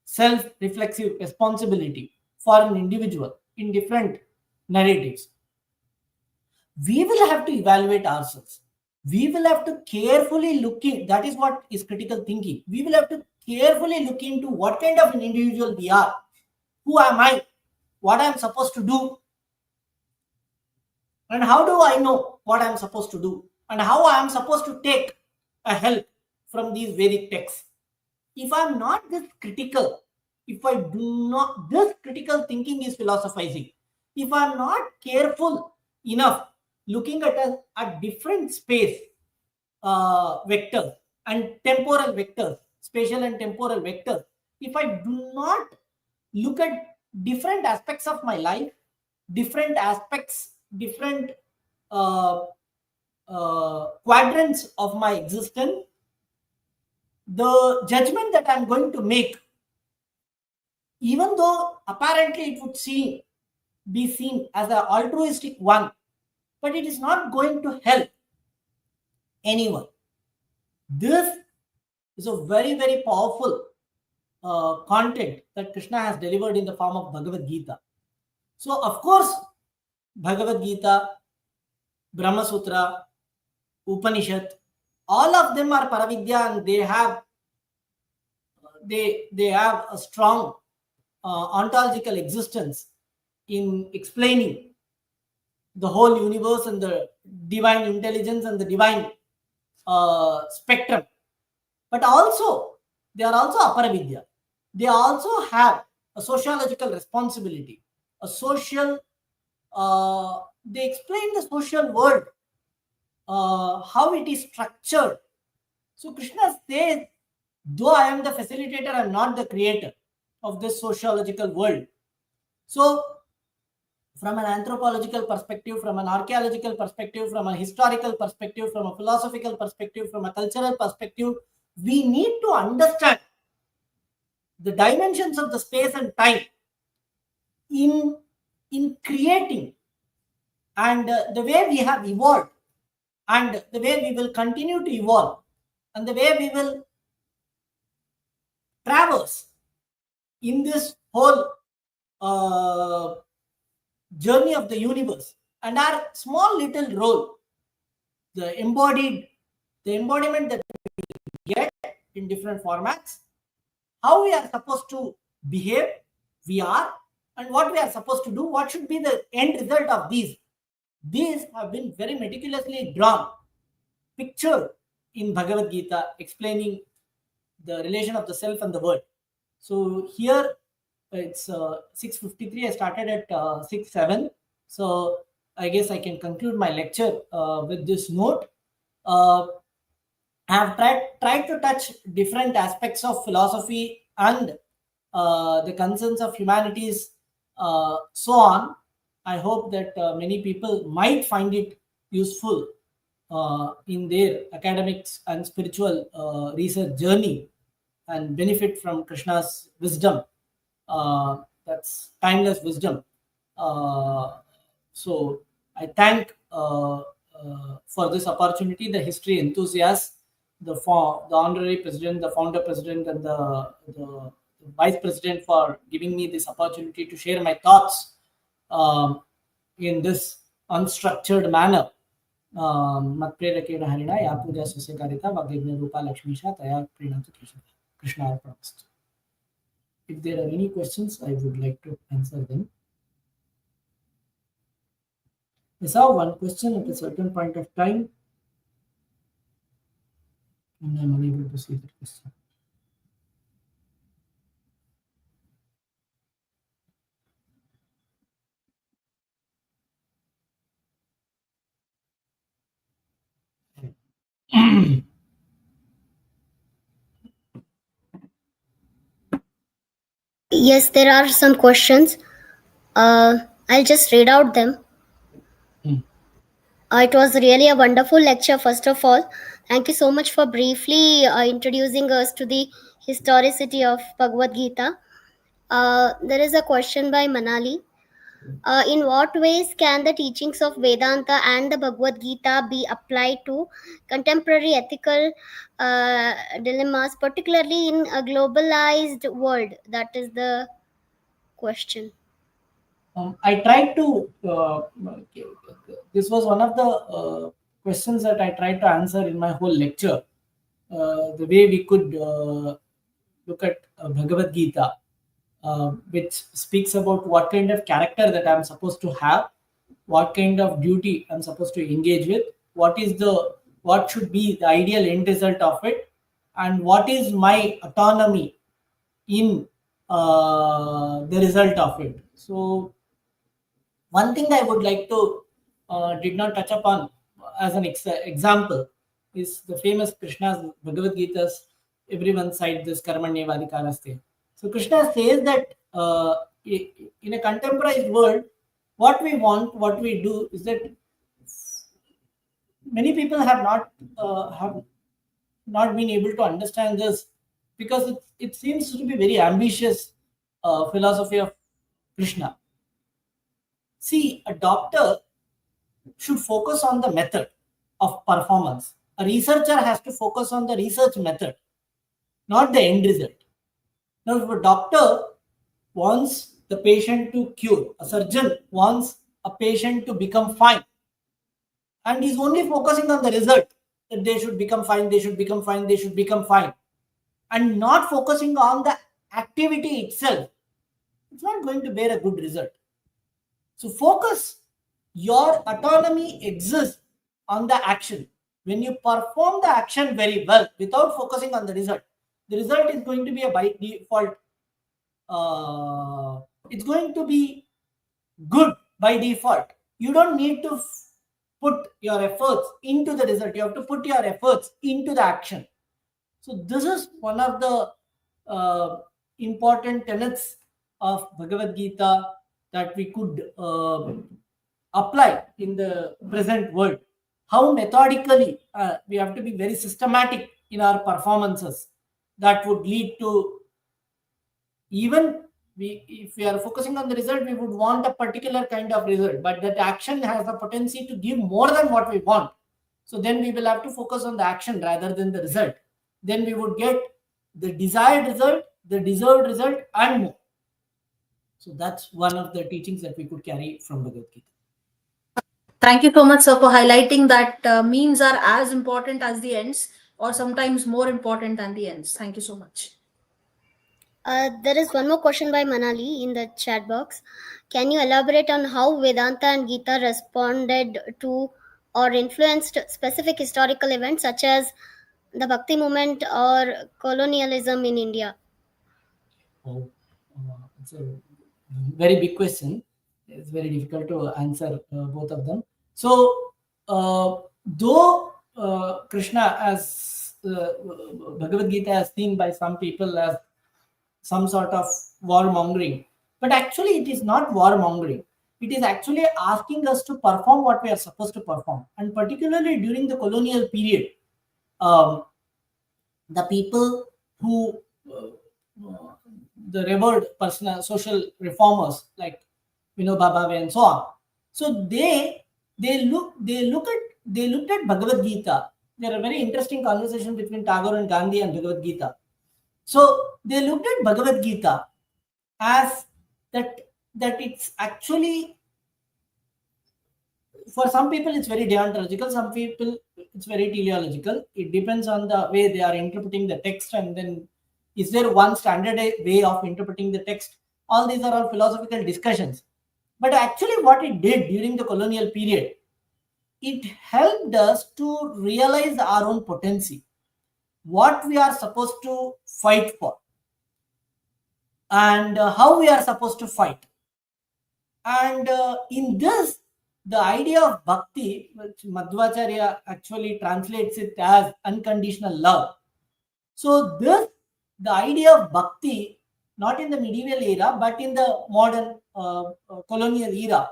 self-reflexive responsibility for an individual in different narratives. We will have to evaluate ourselves. We will have to carefully look in. That is what is critical thinking. We will have to carefully look into what kind of an individual we are. Who am I? What I am supposed to do? And how do I know what I am supposed to do? And how I am supposed to take a help from these Vedic texts? If I am not this critical, if I do not, this critical thinking is philosophizing. If I am not careful enough looking at a different space vectors and temporal vectors, spatial and temporal vectors, if I do not look at different aspects of my life, different aspects, different quadrants of my existence, the judgment that I'm going to make, even though apparently it would be seen as an altruistic one, but it is not going to help anyone. This is a very, very powerful content that Krishna has delivered in the form of Bhagavad Gita. So, of course, Bhagavad Gita, Brahma Sutra, Upanishad, all of them are Paravidya, and they have a strong ontological existence in explaining the whole universe and the divine intelligence and the divine spectrum. But also, they are also Aparavidya. They also have a sociological responsibility, a social, they explain the social world, how it is structured. So Krishna says, though I am the facilitator, I am not the creator of this sociological world. So from an anthropological perspective, from an archaeological perspective, from a historical perspective, from a philosophical perspective, from a cultural perspective, we need to understand the dimensions of the space and time in creating, and the way we have evolved, and the way we will continue to evolve, and the way we will traverse in this whole journey of the universe, and our small little role, the embodiment that we get in different formats, how we are supposed to behave, we are, and what we are supposed to do, what should be the end result of these. These have been very meticulously drawn, pictured in Bhagavad Gita, explaining the relation of the self and the world. So here it's 6:53. I started at 6:07. So I guess I can conclude my lecture with this note. I have tried to touch different aspects of philosophy and the concerns of humanities, so on. I hope that many people might find it useful in their academics and spiritual research journey, and benefit from Krishna's wisdom. That's timeless wisdom. So I thank for this opportunity the history enthusiasts, the honorary president, the founder president, and the vice president for giving me this opportunity to share my thoughts in this unstructured manner. मत्प्रेरकेण हरिणा या पूजा सस्यकारिता वाग्यज्ञ रूपा लक्ष्मीशा तया प्रीणातु Krishna अर्पणमस्तु. If there are any questions, I would like to answer them. I saw one question at a certain point of time, and I'm unable to see that question. Yes, there are some questions. I'll just read out them. It was really a wonderful lecture, first of all. Thank you so much for briefly introducing us to the historicity of Bhagavad Gita. There is a question by Manali. In what ways can the teachings of Vedanta and the Bhagavad Gita be applied to contemporary ethical dilemmas, particularly in a globalized world? That is the question. I tried to, this was one of the questions that I tried to answer in my whole lecture. The way we could look at Bhagavad Gita, which speaks about what kind of character that I'm supposed to have, what kind of duty I'm supposed to engage with, what should be the ideal end result of it, and what is my autonomy in the result of it. So one thing I would like to did not touch upon as an example is the famous Krishna's Bhagavad Gita's everyone cites this karmanyevadikaraste. So Krishna says that in a contemporary world, what we want, what we do is that many people have not been able to understand this, because it seems to be very ambitious philosophy of Krishna. See, a doctor should focus on the method of performance. A researcher has to focus on the research method, not the end result. Now, if a doctor wants the patient to cure, a surgeon wants a patient to become fine, and he's only focusing on the result, that they should become fine, they should become fine, they should become fine, and not focusing on the activity itself, it's not going to bear a good result. So focus, your autonomy exists on the action. When you perform the action very well without focusing on the result is going to be a by default. It's going to be good by default. You don't need to put your efforts into the result. You have to put your efforts into the action. So this is one of the important tenets of Bhagavad Gita, that we could apply in the present world. How methodically we have to be very systematic in our performances that would lead to, even if we are focusing on the result, we would want a particular kind of result, but that action has the potency to give more than what we want. So then we will have to focus on the action rather than the result. Then we would get the desired result, the deserved result, and more. So that's one of the teachings that we could carry from Bhagavad Gita. Thank you so much, sir, for highlighting that means are as important as the ends, or sometimes more important than the ends. Thank you so much. There is one more question by Manali in the chat box. Can you elaborate on how Vedanta and Gita responded to or influenced specific historical events such as the Bhakti movement or colonialism in India? Oh, it's a very big question. It's very difficult to answer both of them. So, though Krishna, as Bhagavad Gita, is seen by some people as some sort of warmongering, but actually it is not warmongering. It is actually asking us to perform what we are supposed to perform, and particularly during the colonial period, um, the people who the revered personal social reformers like Vinoba Bhave and so on. So they looked at Bhagavad Gita. There are very interesting conversation between Tagore and Gandhi and Bhagavad Gita. So they looked at Bhagavad Gita as that it's actually, for some people it's very deontological, some people it's very teleological. It depends on the way they are interpreting the text, and then is there one standard way of interpreting the text. All these are all philosophical discussions. But actually what it did during the colonial period, it helped us to realize our own potency, what we are supposed to fight for, and how we are supposed to fight. And in this, the idea of bhakti, which Madhvacharya actually translates it as unconditional love. So this, the idea of bhakti, not in the medieval era, but in the modern colonial era,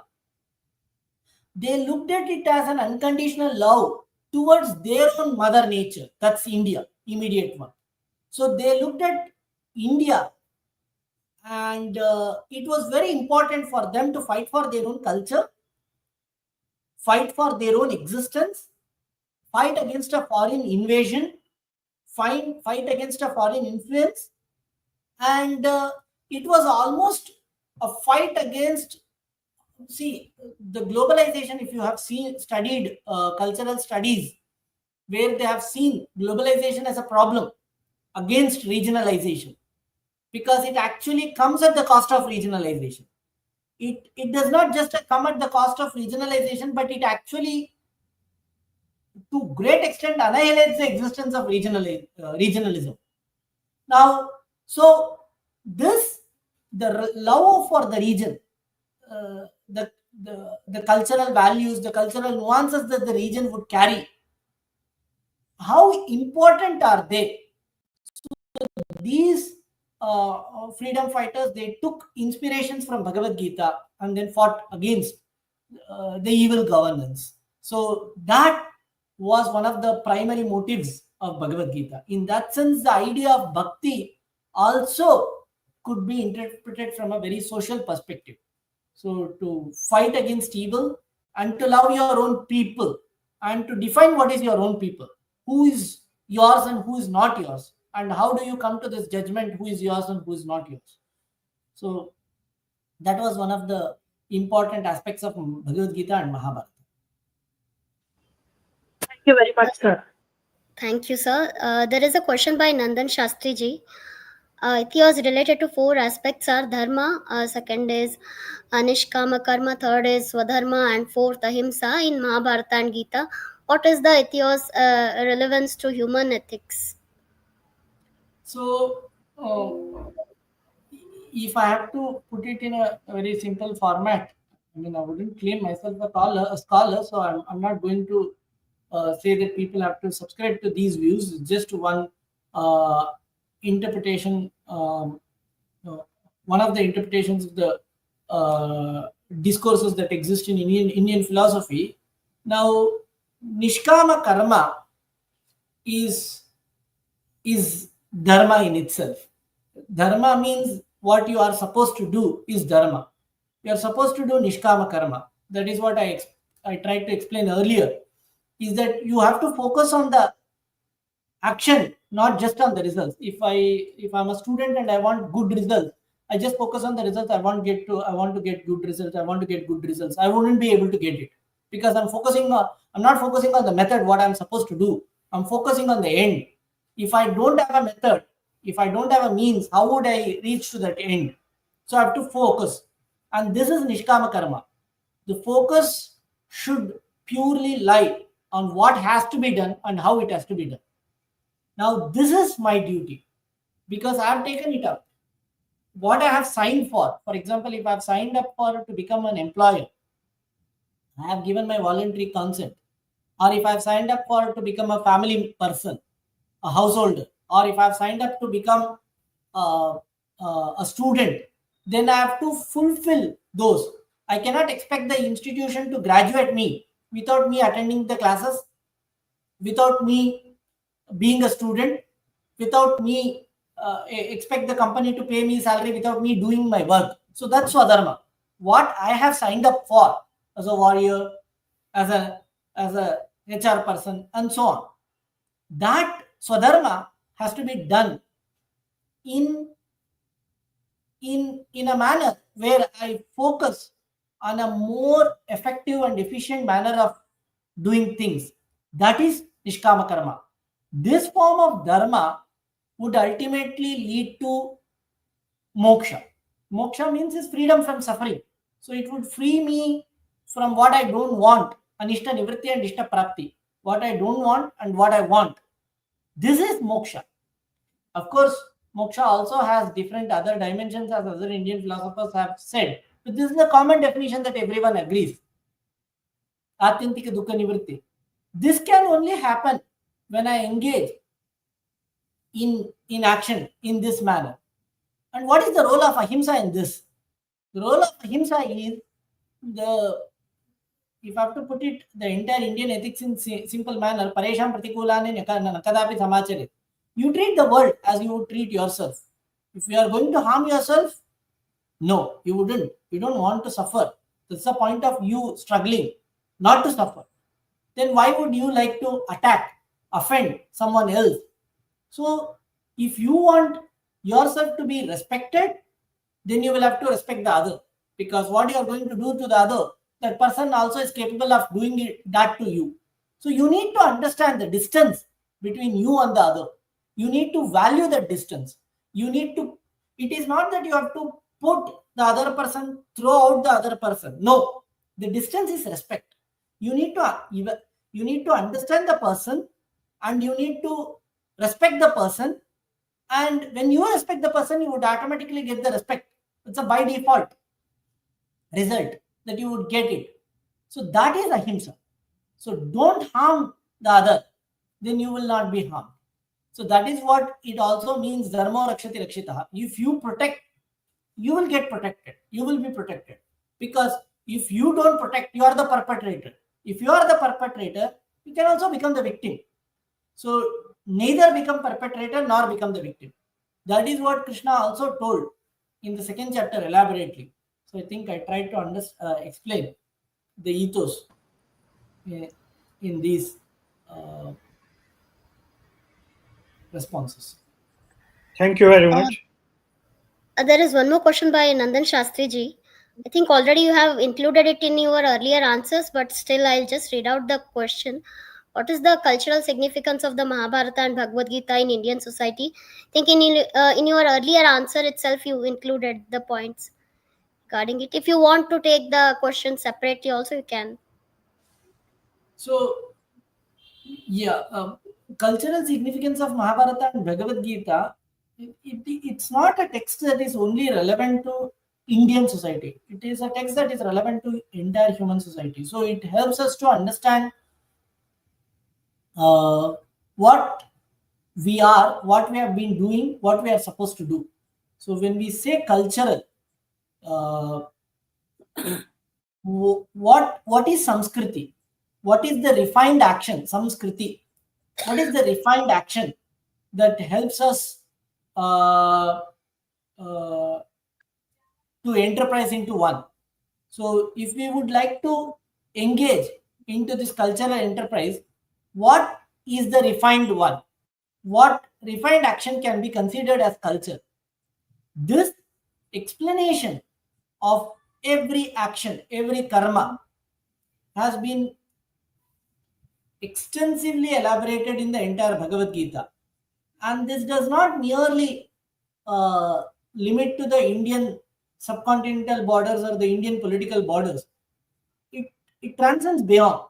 they looked at it as an unconditional love towards their own mother nature. That's India, immediate one. So they looked at India, and it was very important for them to fight for their own culture, fight for their own existence, fight against a foreign invasion, fight against a foreign influence. And it was almost a fight against, see, the globalization. If you have studied cultural studies, where they have seen globalization as a problem against regionalization, because it actually comes at the cost of regionalization. It does not just come at the cost of regionalization, but it actually to great extent annihilates the existence of regionalism. Now, so this, the love for the region, the cultural values, the cultural nuances that the region would carry, how important are they? So these freedom fighters, they took inspirations from Bhagavad Gita and then fought against the evil governance. So that was one of the primary motives of Bhagavad Gita. In that sense, the idea of bhakti also could be interpreted from a very social perspective. So to fight against evil and to love your own people, and to define what is your own people, who is yours and who is not yours, and how do you come to this judgment, who is yours and who is not yours. So that was one of the important aspects of Bhagavad Gita and Mahabharata. Thank you very much, sir. Thank you, sir. There is a question by Nandan Shastri ji. It was related to four aspects are dharma, second is anishkama karma, third is swadharma, and fourth ahimsa in Mahabharata and Gita. What is the ethos relevance to human ethics? So if I have to put it in a very simple format, I mean, I wouldn't claim myself a scholar, so I'm not going to say that people have to subscribe to these views. It's just one interpretation, one of the interpretations of the discourses that exist in Indian philosophy. Now, nishkama karma is dharma in itself. Dharma means what you are supposed to do is dharma. You are supposed to do nishkama karma. That is what I tried to explain earlier. Is that you have to focus on the action, not just on the results. If I'm a student and I want good results, I just focus on the results. I want to get good results. I want to get good results. I wouldn't be able to get it because I'm not focusing on the method, what I'm supposed to do. I'm focusing on the end. If I don't have a method, if I don't have a means, how would I reach to that end? So I have to focus. And this is nishkama karma. The focus should purely lie on what has to be done and how it has to be done. Now, this is my duty because I have taken it up. What I have signed for example, if I have signed up to become an employer, I have given my voluntary consent. Or if I have signed up to become a family person, a householder, or if I have signed up to become a student, then I have to fulfill those. I cannot expect the institution to graduate me without me attending the classes, without me being a student, without me expect the company to pay me salary without me doing my work. So that's swadharma. What I have signed up for as a warrior, as a HR person, and so on. That swadharma has to be done in a manner where I focus on a more effective and efficient manner of doing things. That is nishkama karma. This form of dharma would ultimately lead to moksha. Moksha means is freedom from suffering. So it would free me from what I don't want, anishta nivritti and ishta prapti. What I don't want and what I want. This is moksha. Of course, moksha also has different other dimensions, as other Indian philosophers have said. But this is the common definition that everyone agrees. Atyantika dukkha nivritti. This can only happen when I engage in action in this manner. And what is the role of ahimsa in this? The role of ahimsa is if I have to put it, the entire Indian ethics in simple manner, paresham pratikulane nakadapi samachare. You treat the world as you would treat yourself. If you are going to harm yourself, no, you wouldn't. You don't want to suffer. That's the point of you struggling, not to suffer. Then why would you like to attack, offend someone else? So if you want yourself to be respected, then you will have to respect the other. Because what you are going to do to the other, that person also is capable of doing that to you. So you need to understand the distance between you and the other. You need to value that distance. It is not that you have to put the other person, throw out the other person. No, the distance is respect. You need to understand the person and you need to respect the person. And when you respect the person, you would automatically get the respect. It's a by default result that you would get it. So that is ahimsa. So don't harm the other, then you will not be harmed. So that is what it also means, dharma rakshati rakshitaha. If you protect, you will get protected. You will be protected. Because if you don't protect, you are the perpetrator. If you are the perpetrator, you can also become the victim. So neither become perpetrator nor become the victim. That is what Krishna also told in the second chapter elaborately. So I think I tried to explain the ethos in these responses. Thank you very much. There is one more question by Nandan Shastri ji. I think already you have included it in your earlier answers, but still I'll just read out the question. What is the cultural significance of the Mahabharata and Bhagavad Gita in Indian society? I think in your earlier answer itself you included the points regarding it. If you want to take the question separately also, you can. So, yeah, cultural significance of Mahabharata and Bhagavad Gita, it's not a text that is only relevant to Indian society. It is a text that is relevant to entire human society. So it helps us to understand what we are, what we have been doing, what we are supposed to do. So when we say cultural, what is samskriti? What is the refined action? Samskriti. What is the refined action that helps us uh, uh, to enterprise into one? So, if we would like to engage into this cultural enterprise, what is the refined one? What refined action can be considered as culture? This explanation of every action, every karma, has been extensively elaborated in the entire Bhagavad Gita. And this does not merely uh, limit to the Indian subcontinental borders or the Indian political borders. It transcends beyond.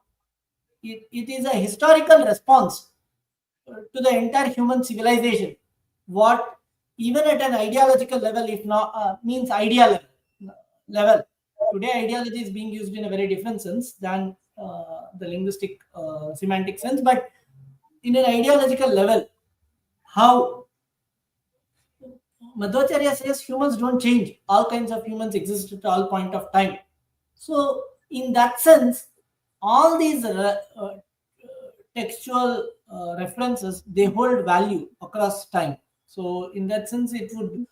It is a historical response to the entire human civilization. What, even at an ideological level, if not means idea level. Today, ideology is being used in a very different sense than the linguistic semantic sense. But in an ideological level, how Madhvacharya says humans don't change. All kinds of humans exist at all point of time. So, in that sense, all these textual references, they hold value across time. So, in that sense, it would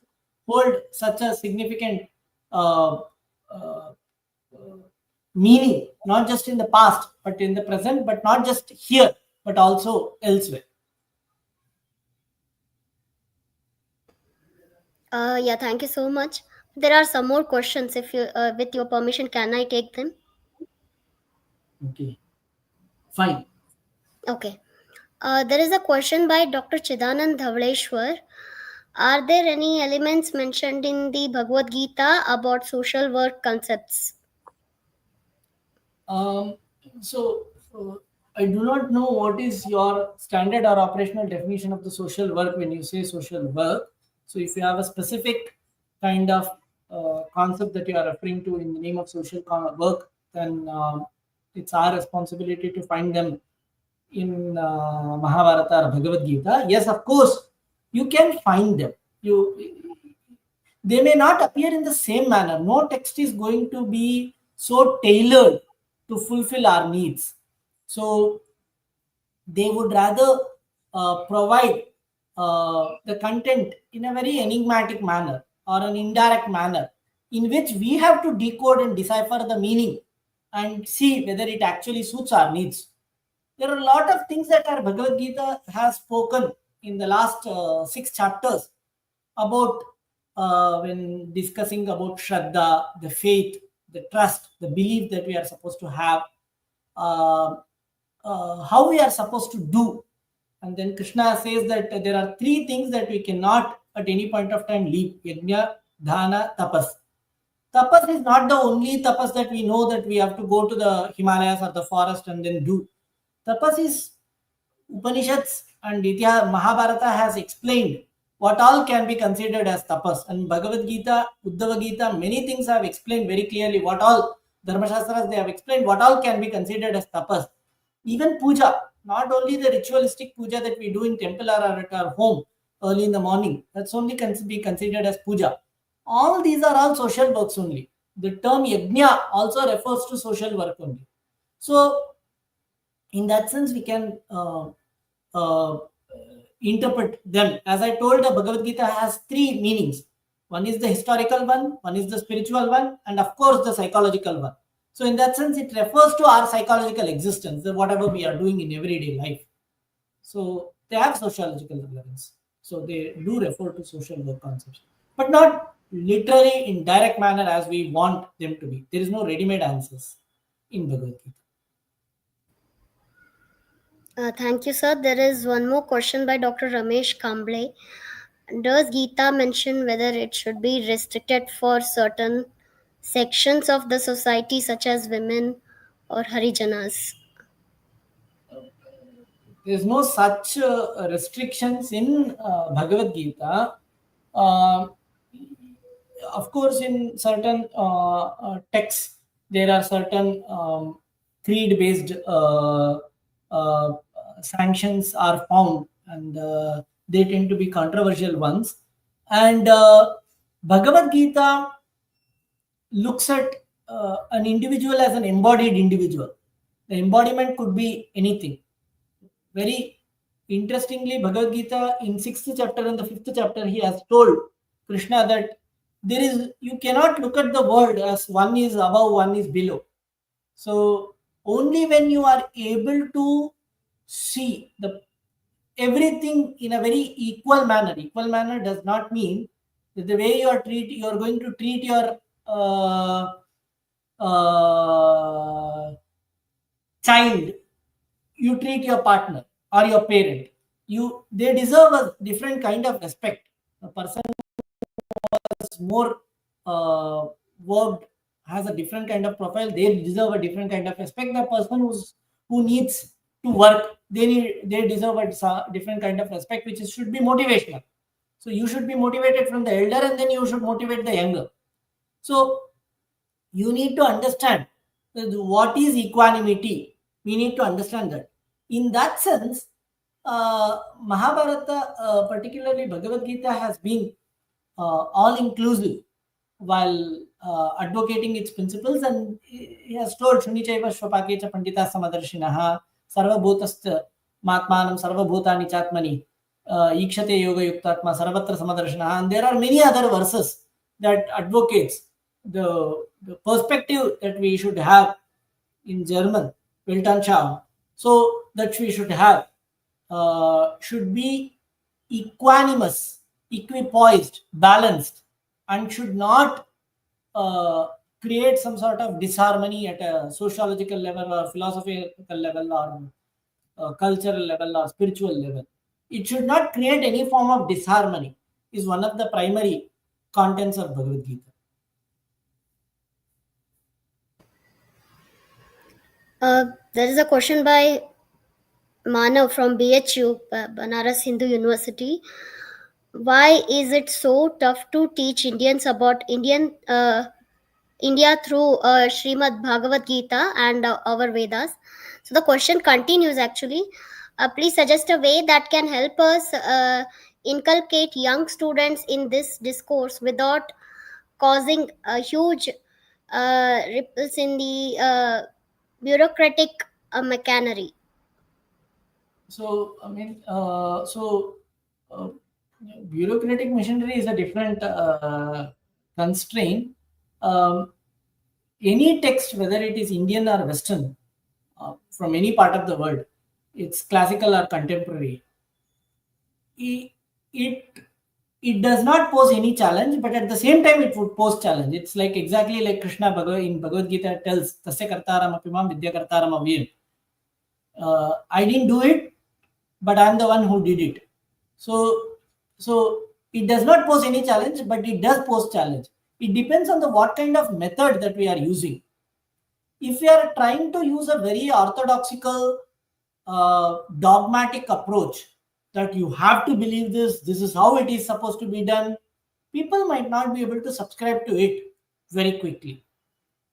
hold such a significant uh, uh, meaning, not just in the past, but in the present, but not just here, but also elsewhere. Yeah, thank you so much. There are some more questions. If you, with your permission, can I take them? Okay, fine. Okay. There is a question by Dr. Chidanand Dhavaleshwar. Are there any elements mentioned in the Bhagavad Gita about social work concepts? Um, so, I do not know what is your standard or operational definition of the social work when you say social work. So, if you have a specific kind of concept that you are referring to in the name of social work, then it's our responsibility to find them in Mahabharata or Bhagavad Gita. Yes, of course, you can find them. They may not appear in the same manner. No text is going to be so tailored to fulfill our needs. So they would rather provide the content in a very enigmatic manner or an indirect manner in which we have to decode and decipher the meaning and see whether it actually suits our needs. There are a lot of things that our Bhagavad Gita has spoken in the last 6 chapters about when discussing about Shraddha, the faith, the trust, the belief that we are supposed to have, uh, how we are supposed to do. And then Krishna says that there are 3 things that we cannot at any point of time leave: yajna, dhana, tapas. Tapas is not the only tapas that we know that we have to go to the Himalayas or the forest and then do. Tapas is Upanishads and Mahabharata has explained what all can be considered as tapas. And Bhagavad Gita, Uddhava Gita, many things have explained very clearly what all Dharmashastras, they have explained what all can be considered as tapas. Even puja, not only the ritualistic puja that we do in temple or at our home early in the morning, that's only can be considered as puja. All these are all social works only. The term yajna also refers to social work only. So, in that sense, we can uh, interpret them. As I told, the Bhagavad Gita has 3 meanings. One is the historical one is the spiritual one, and of course, the psychological one. So, in that sense, it refers to our psychological existence, whatever we are doing in everyday life. So, they have sociological relevance. So, they do refer to social work concepts, but not literally in direct manner as we want them to be. There is no ready-made answers in Bhagavad Gita. Thank you, sir. There is one more question by Dr. Ramesh Kamble. Does Gita mention whether it should be restricted for certain sections of the society, such as women or Harijanas? There's no such restrictions in Bhagavad Gita. Uh, of course, in certain texts, there are certain creed-based sanctions are found, and they tend to be controversial ones. And Bhagavad Gita looks at an individual as an embodied individual. The embodiment could be anything. Very interestingly, Bhagavad Gita in 6th chapter and the 5th chapter, he has told Krishna that you cannot look at the world as one is above, one is below. So only when you are able to see everything in a very equal manner. Equal manner does not mean that the way you are going to treat your child, you treat your partner or your parent. They deserve a different kind of respect. A person is more worked, has a different kind of profile, they deserve a different kind of respect. The person who needs to work, they deserve a different kind of respect, which should be motivational. So you should be motivated from the elder, and then you should motivate the younger. So you need to understand what is equanimity. We need to understand that. In that sense, Mahabharata, particularly Bhagavad Gita, has been all inclusive while advocating its principles, and he has told Shunichaiva Shvapakecha Pandita Samadarshinaha Sarvabhutastha Matmanam Sarvabhutani Chatmani Ikshate Yoga Yuktatma Sarvatra Samadarshinaha. And there are many other verses that advocates the perspective that we should have in German, Weltanschauung. So that we should have should be equanimous, equipoised, balanced, and should not create some sort of disharmony at a sociological level or philosophical level or cultural level or spiritual level. It should not create any form of disharmony, is one of the primary contents of Bhagavad Gita. There is a question by Manav from BHU, Banaras Hindu University. Why is it so tough to teach Indians about India through Srimad Bhagavad Gita and our Vedas? So the question continues actually. Please suggest a way that can help us inculcate young students in this discourse without causing huge ripples in the bureaucratic machinery. So, bureaucratic machinery is a different constraint. Any text, whether it is Indian or Western, from any part of the world, it's classical or contemporary, it does not pose any challenge, but at the same time it would pose challenge. It's like exactly like Krishna in Bhagavad Gita tells, Tasya kartaram apimam vidya kartaram avir. I didn't do it, but I'm the one who did it. So it does not pose any challenge, but it does pose challenge. It depends on what kind of method that we are using. If we are trying to use a very orthodoxical, dogmatic approach, that you have to believe this is how it is supposed to be done, people might not be able to subscribe to it very quickly.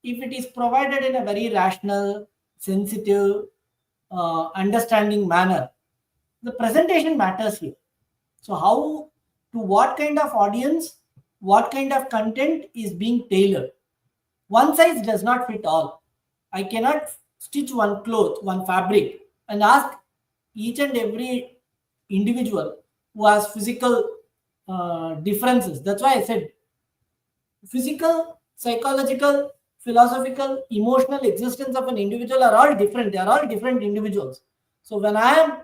If it is provided in a very rational, sensitive, understanding manner, the presentation matters here. So to what kind of audience, what kind of content is being tailored? One size does not fit all. I cannot stitch one cloth, one fabric, and ask each and every individual who has physical differences. That's why I said physical, psychological, philosophical, emotional existence of an individual are all different. They are all different individuals. So when I am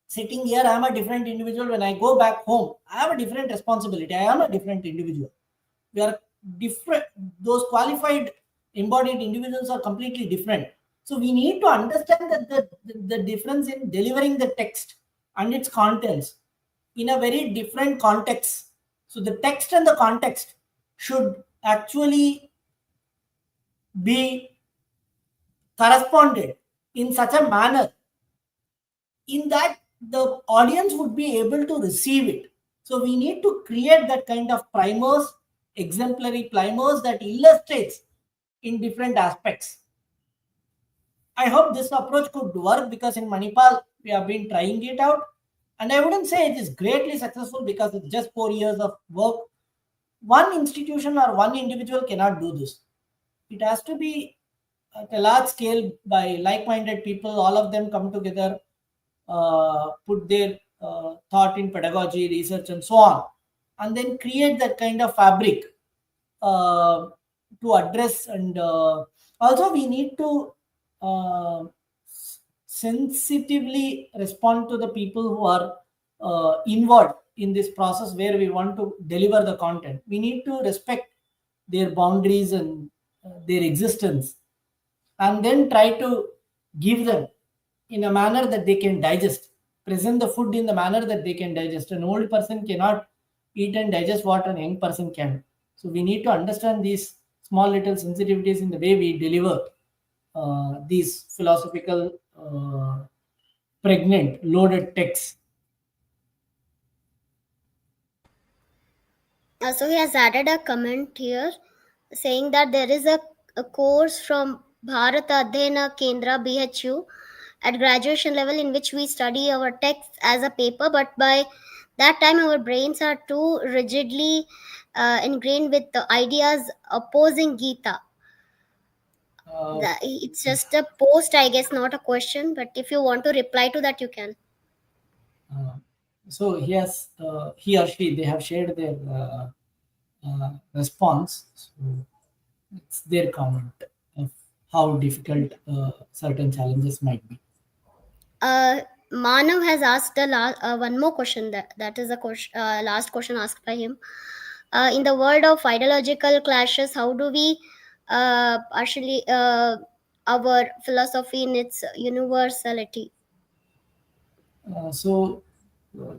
sitting here, I am a different individual. When I go back home, I have a different responsibility. I am a different individual. We are different. Those qualified embodied individuals are completely different. So we need to understand that the difference in delivering the text and its contents in a very different context. So the text and the context should actually be corresponded in such a manner in that the audience would be able to receive it. So we need to create that kind of primers, exemplary primers that illustrates in different aspects. I hope this approach could work, because in Manipal we have been trying it out, and I wouldn't say it is greatly successful because it's just 4 years of work. one institution or one individual cannot do this. It has to be at a large scale by like-minded people. All of them come together, put their thought in pedagogy, research, and so on, and then create that kind of fabric uh, to address. And also, we need to uh, sensitively respond to the people who are involved in this process where we want to deliver the content. We need to respect their boundaries and their existence, and then try to give them in a manner that they can digest, present the food in the manner that they can digest. An old person cannot eat and digest what an young person can. So we need to understand these small little sensitivities in the way we deliver these philosophical pregnant loaded texts. So he has added a comment here saying that there is a course from Bharata Adhyayana Kendra BHU at graduation level in which we study our texts as a paper, but by that time our brains are too rigidly ingrained with the ideas opposing Gita. It's just a post, I guess, not a question, but if you want to reply to that, you can. So he or she, they have shared their response. So it's their comment of how difficult certain challenges might be. Manav has asked one more question. That is the question, last question asked by him. In the world of ideological clashes, how do we actually our philosophy in its universality? Uh, so, uh,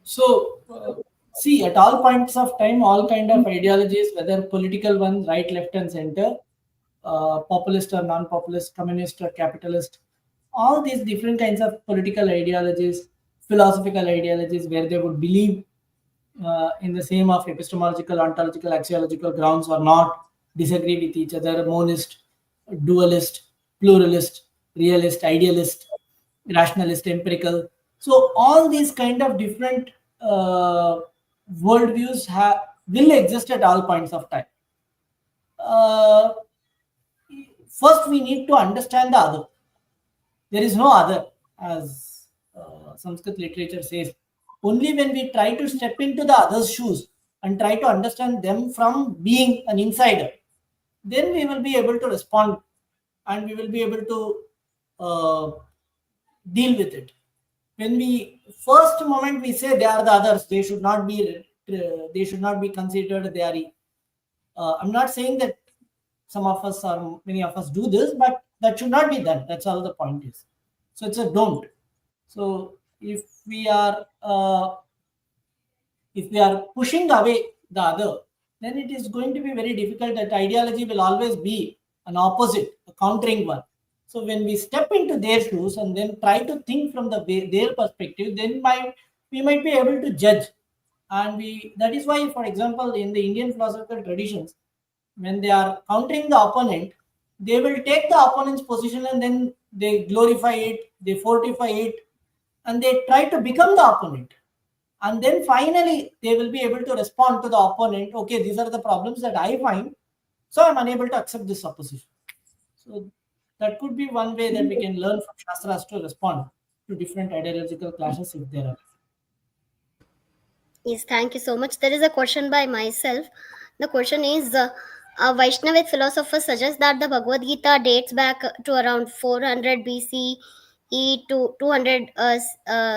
so, see, at all points of time, all kind of ideologies, whether political ones, right, left, and center, populist or non-populist, communist or capitalist, all these different kinds of political ideologies, philosophical ideologies, where they would believe in the same of epistemological, ontological, axiological grounds or not, disagree with each other, monist, dualist, pluralist, realist, idealist, rationalist, empirical. So all these kind of different worldviews will exist at all points of time. Uh, First, we need to understand the other. There is no other, as Sanskrit literature says. Only when we try to step into the other's shoes and try to understand them from being an insider, then we will be able to respond and we will be able to uh, deal with it. When we first moment we say they are the others, they should not be considered. They are. I'm not saying that some of us or many of us do this, but that should not be done. That's all the point is. So it's a don't. So if we are pushing away the other, then it is going to be very difficult. That ideology will always be an opposite, a countering one. So when we step into their shoes and then try to think from their perspective, then we might be able to judge. And that is why, for example, in the Indian philosophical traditions, when they are countering the opponent, they will take the opponent's position and then they glorify it, they fortify it, and they try to become the opponent. And then finally, they will be able to respond to the opponent. Okay, these are the problems that I find, so I'm unable to accept this opposition. So that could be one way that we can learn from Shastras to respond to different ideological clashes if there are. Yes, thank you so much. There is a question by myself. The question is Vaishnavite philosophers suggest that the Bhagavad Gita dates back to around 400 BCE to 200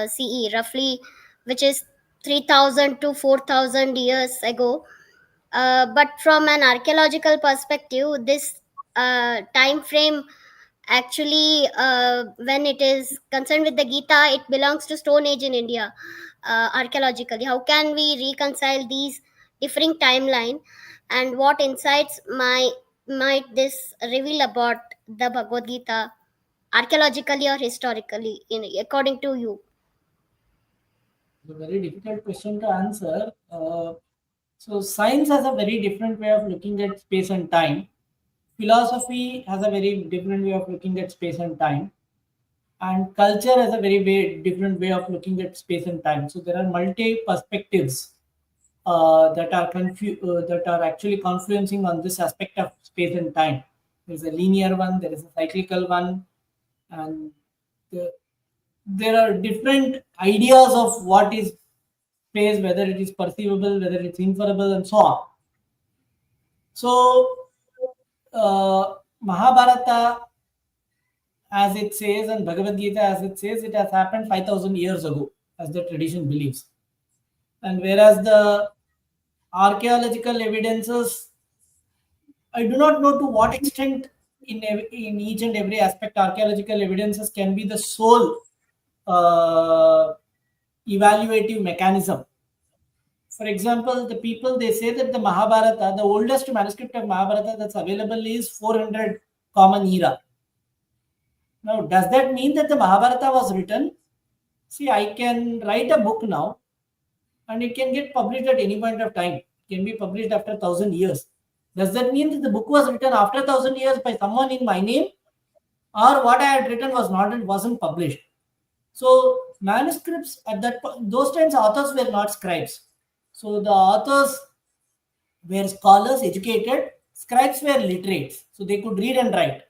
CE, roughly, which is 3000 to 4000 years ago. But from an archaeological perspective, this time frame actually, when it is concerned with the Gita, it belongs to Stone Age in India. Archaeologically, how can we reconcile these differing timeline, and what insights might this reveal about the Bhagavad Gita, archaeologically or historically, according to you? It's a very difficult question to answer. So science has a very different way of looking at space and time. Philosophy has a very different way of looking at space and time, and culture has a very different way of looking at space and time. So there are multi perspectives that are actually confluencing on this aspect of space and time. There is a linear one, there is a cyclical one, and the, there are different ideas of what is space, whether it is perceivable, whether it's inferable, and so on. So, Mahabharata, as it says, and Bhagavad Gita, as it says, it has happened 5,000 years ago, as the tradition believes. And whereas the archaeological evidences, I do not know to what extent in each and every aspect archaeological evidences can be the sole evaluative mechanism. For example, the people, they say that the Mahabharata, the oldest manuscript of Mahabharata that's available is 400 Common Era. Now, does that mean that the Mahabharata was written? See, I can write a book now and it can get published at any point of time. It can be published after 1,000 years. Does that mean that the book was written after 1,000 years by someone in my name, or what I had written wasn't published? So manuscripts at those times, authors were not scribes. So the authors were scholars, educated. Scribes were literates, so they could read and write.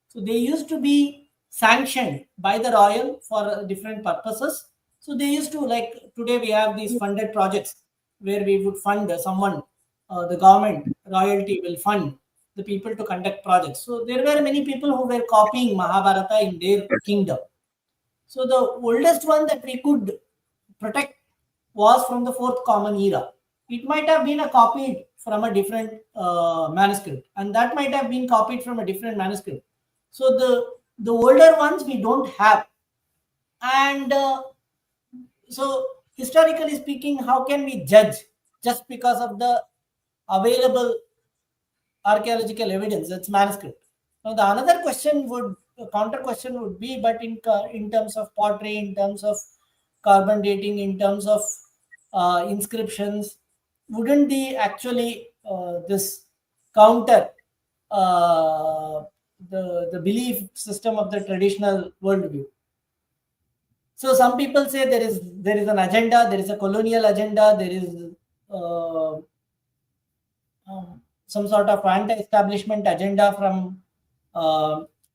So they used to be sanctioned by the royal for different purposes. So they used to, like today we have these funded projects where we would fund someone, the government, royalty will fund the people to conduct projects. So there were many people who were copying Mahabharata in their kingdom. So the oldest one that we could protect was from the fourth common era. It might have been copied from a different manuscript, and that might have been copied from a different manuscript. So the older ones we don't have, and so historically speaking, how can we judge just because of the available archaeological evidence? That's manuscript. Now the another question would counter question would be, but in terms of pottery, in terms of carbon dating, in terms of inscriptions, wouldn't the actually this counter the belief system of the traditional worldview? So some people say there is an agenda, there is a colonial agenda, there is uh, some sort of anti-establishment agenda from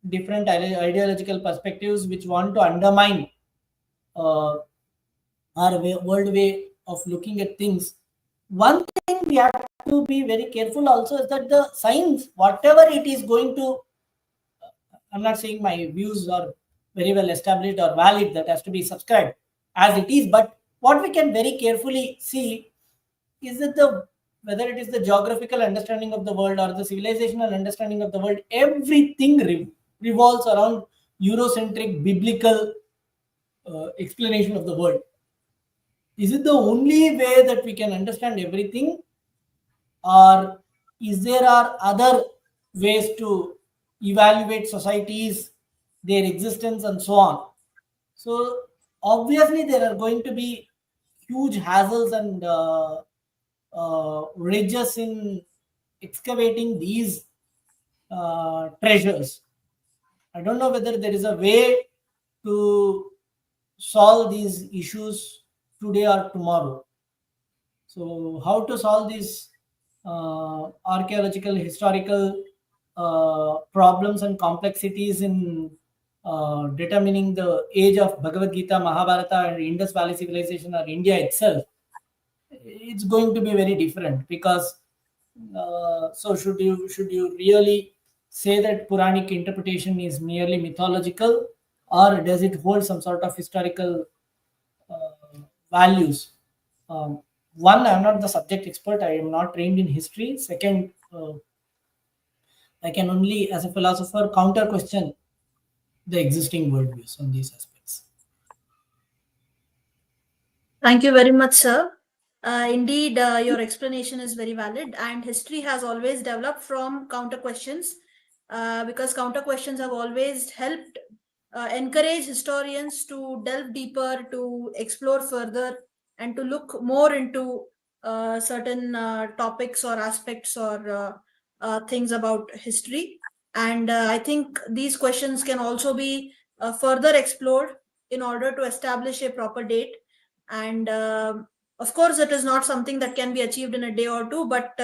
different ideological perspectives which want to undermine our world way of looking at things. One thing we have to be very careful also is that the science, whatever it is going to, I'm not saying my views are very well established or valid, that has to be subscribed as it is, but what we can very carefully see is that whether it is the geographical understanding of the world or the civilizational understanding of the world, everything revolves around Eurocentric biblical explanation of the world. Is it the only way that we can understand everything, or is there are other ways to evaluate societies, their existence, and so on? So obviously there are going to be huge hassles and ridges in excavating these treasures. I don't know whether there is a way to solve these issues today or tomorrow. So how to solve these archaeological, historical problems and complexities in determining the age of Bhagavad Gita, Mahabharata, and Indus Valley civilization or India itself, it's going to be very different, because so should you really say that Puranic interpretation is merely mythological, or does it hold some sort of historical values? One, I'm not the subject expert. I am not trained in history. Second, I can only, as a philosopher, counter question the existing worldviews on these aspects. Thank you very much, sir. Indeed, your explanation is very valid, and history has always developed from counter questions because counter questions have always helped encourage historians to delve deeper, to explore further, and to look more into certain topics or aspects or things about history. And I think these questions can also be further explored in order to establish a proper date. And Of course, it is not something that can be achieved in a day or two, but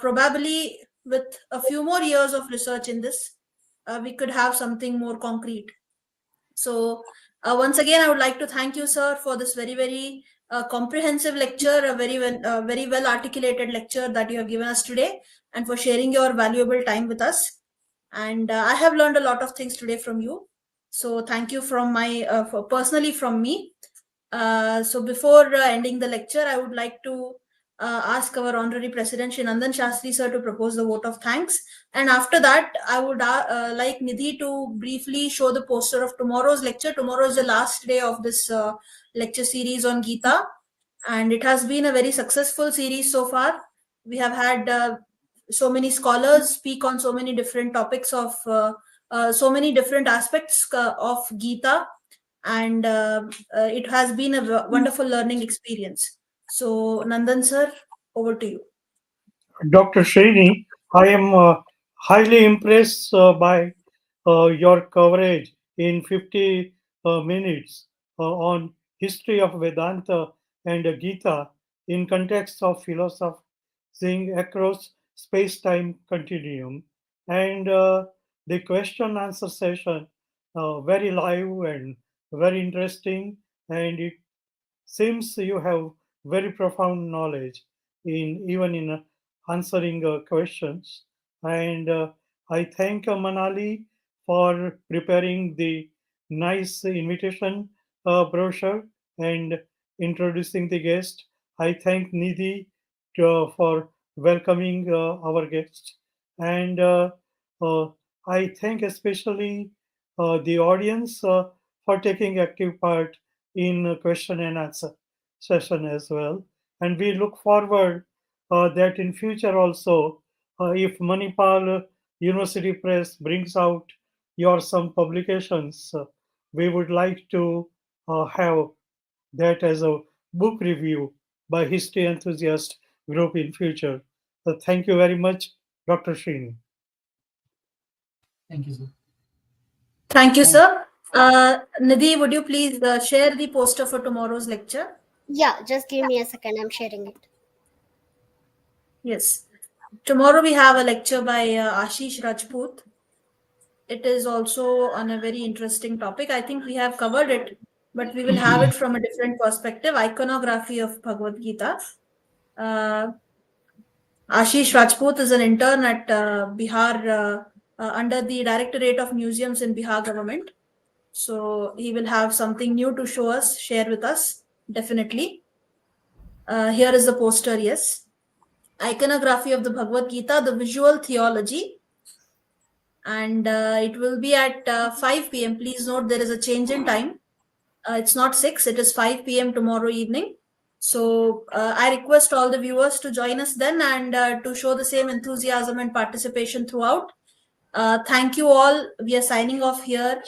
probably with a few more years of research in this, we could have something more concrete. So, once again, I would like to thank you, sir, for this very, very comprehensive lecture, a very well articulated lecture that you have given us today, and for sharing your valuable time with us. And I have learned a lot of things today from you. So, thank you from personally from me. So before ending the lecture, I would like to ask our honorary president, Shri Nandan Shastri sir, to propose the vote of thanks. And after that, I would like Nidhi to briefly show the poster of tomorrow's lecture. Tomorrow is the last day of this lecture series on Gita. And it has been a very successful series so far. We have had so many scholars speak on so many different topics of so many different aspects of Gita, and it has been a wonderful learning experience. So, Nandan sir, over to you. Dr. Srini, I am highly impressed by your coverage in 50 minutes on history of Vedanta and Gita in context of philosophizing across space-time continuum, and the question answer session very live and very interesting, and it seems you have very profound knowledge in even in answering questions. And I thank Manali for preparing the nice invitation brochure and introducing the guest. I thank Nidhi for welcoming our guest, and uh, I thank especially the audience for taking active part in question and answer session as well. And we look forward that in future also, if Manipal University Press brings out your some publications, we would like to have that as a book review by history enthusiast group in future. Thank you very much, Dr. Srini. Thank you, sir. Thank you, sir. Nidhi, would you please share the poster for tomorrow's lecture? Yeah, just give me a second. I'm sharing it. Yes. Tomorrow we have a lecture by Ashish Rajput. It is also on a very interesting topic. I think we have covered it, but we will have it from a different perspective. Iconography of Bhagavad Gita. Uh, Ashish Rajput is an intern at Bihar under the Directorate of Museums in Bihar government. So he will have something new to show us, share with us, definitely. Here is the poster, yes. Iconography of the Bhagavad Gita, the visual theology. And it will be at 5 p.m. Please note there is a change in time. It's not 6, it is 5 p.m. tomorrow evening. So I request all the viewers to join us then and to show the same enthusiasm and participation throughout. Thank you all. We are signing off here.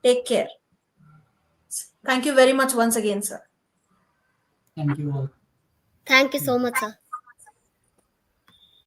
Take care. Thank you very much once again, sir. Thank you all. Thank you so much, sir.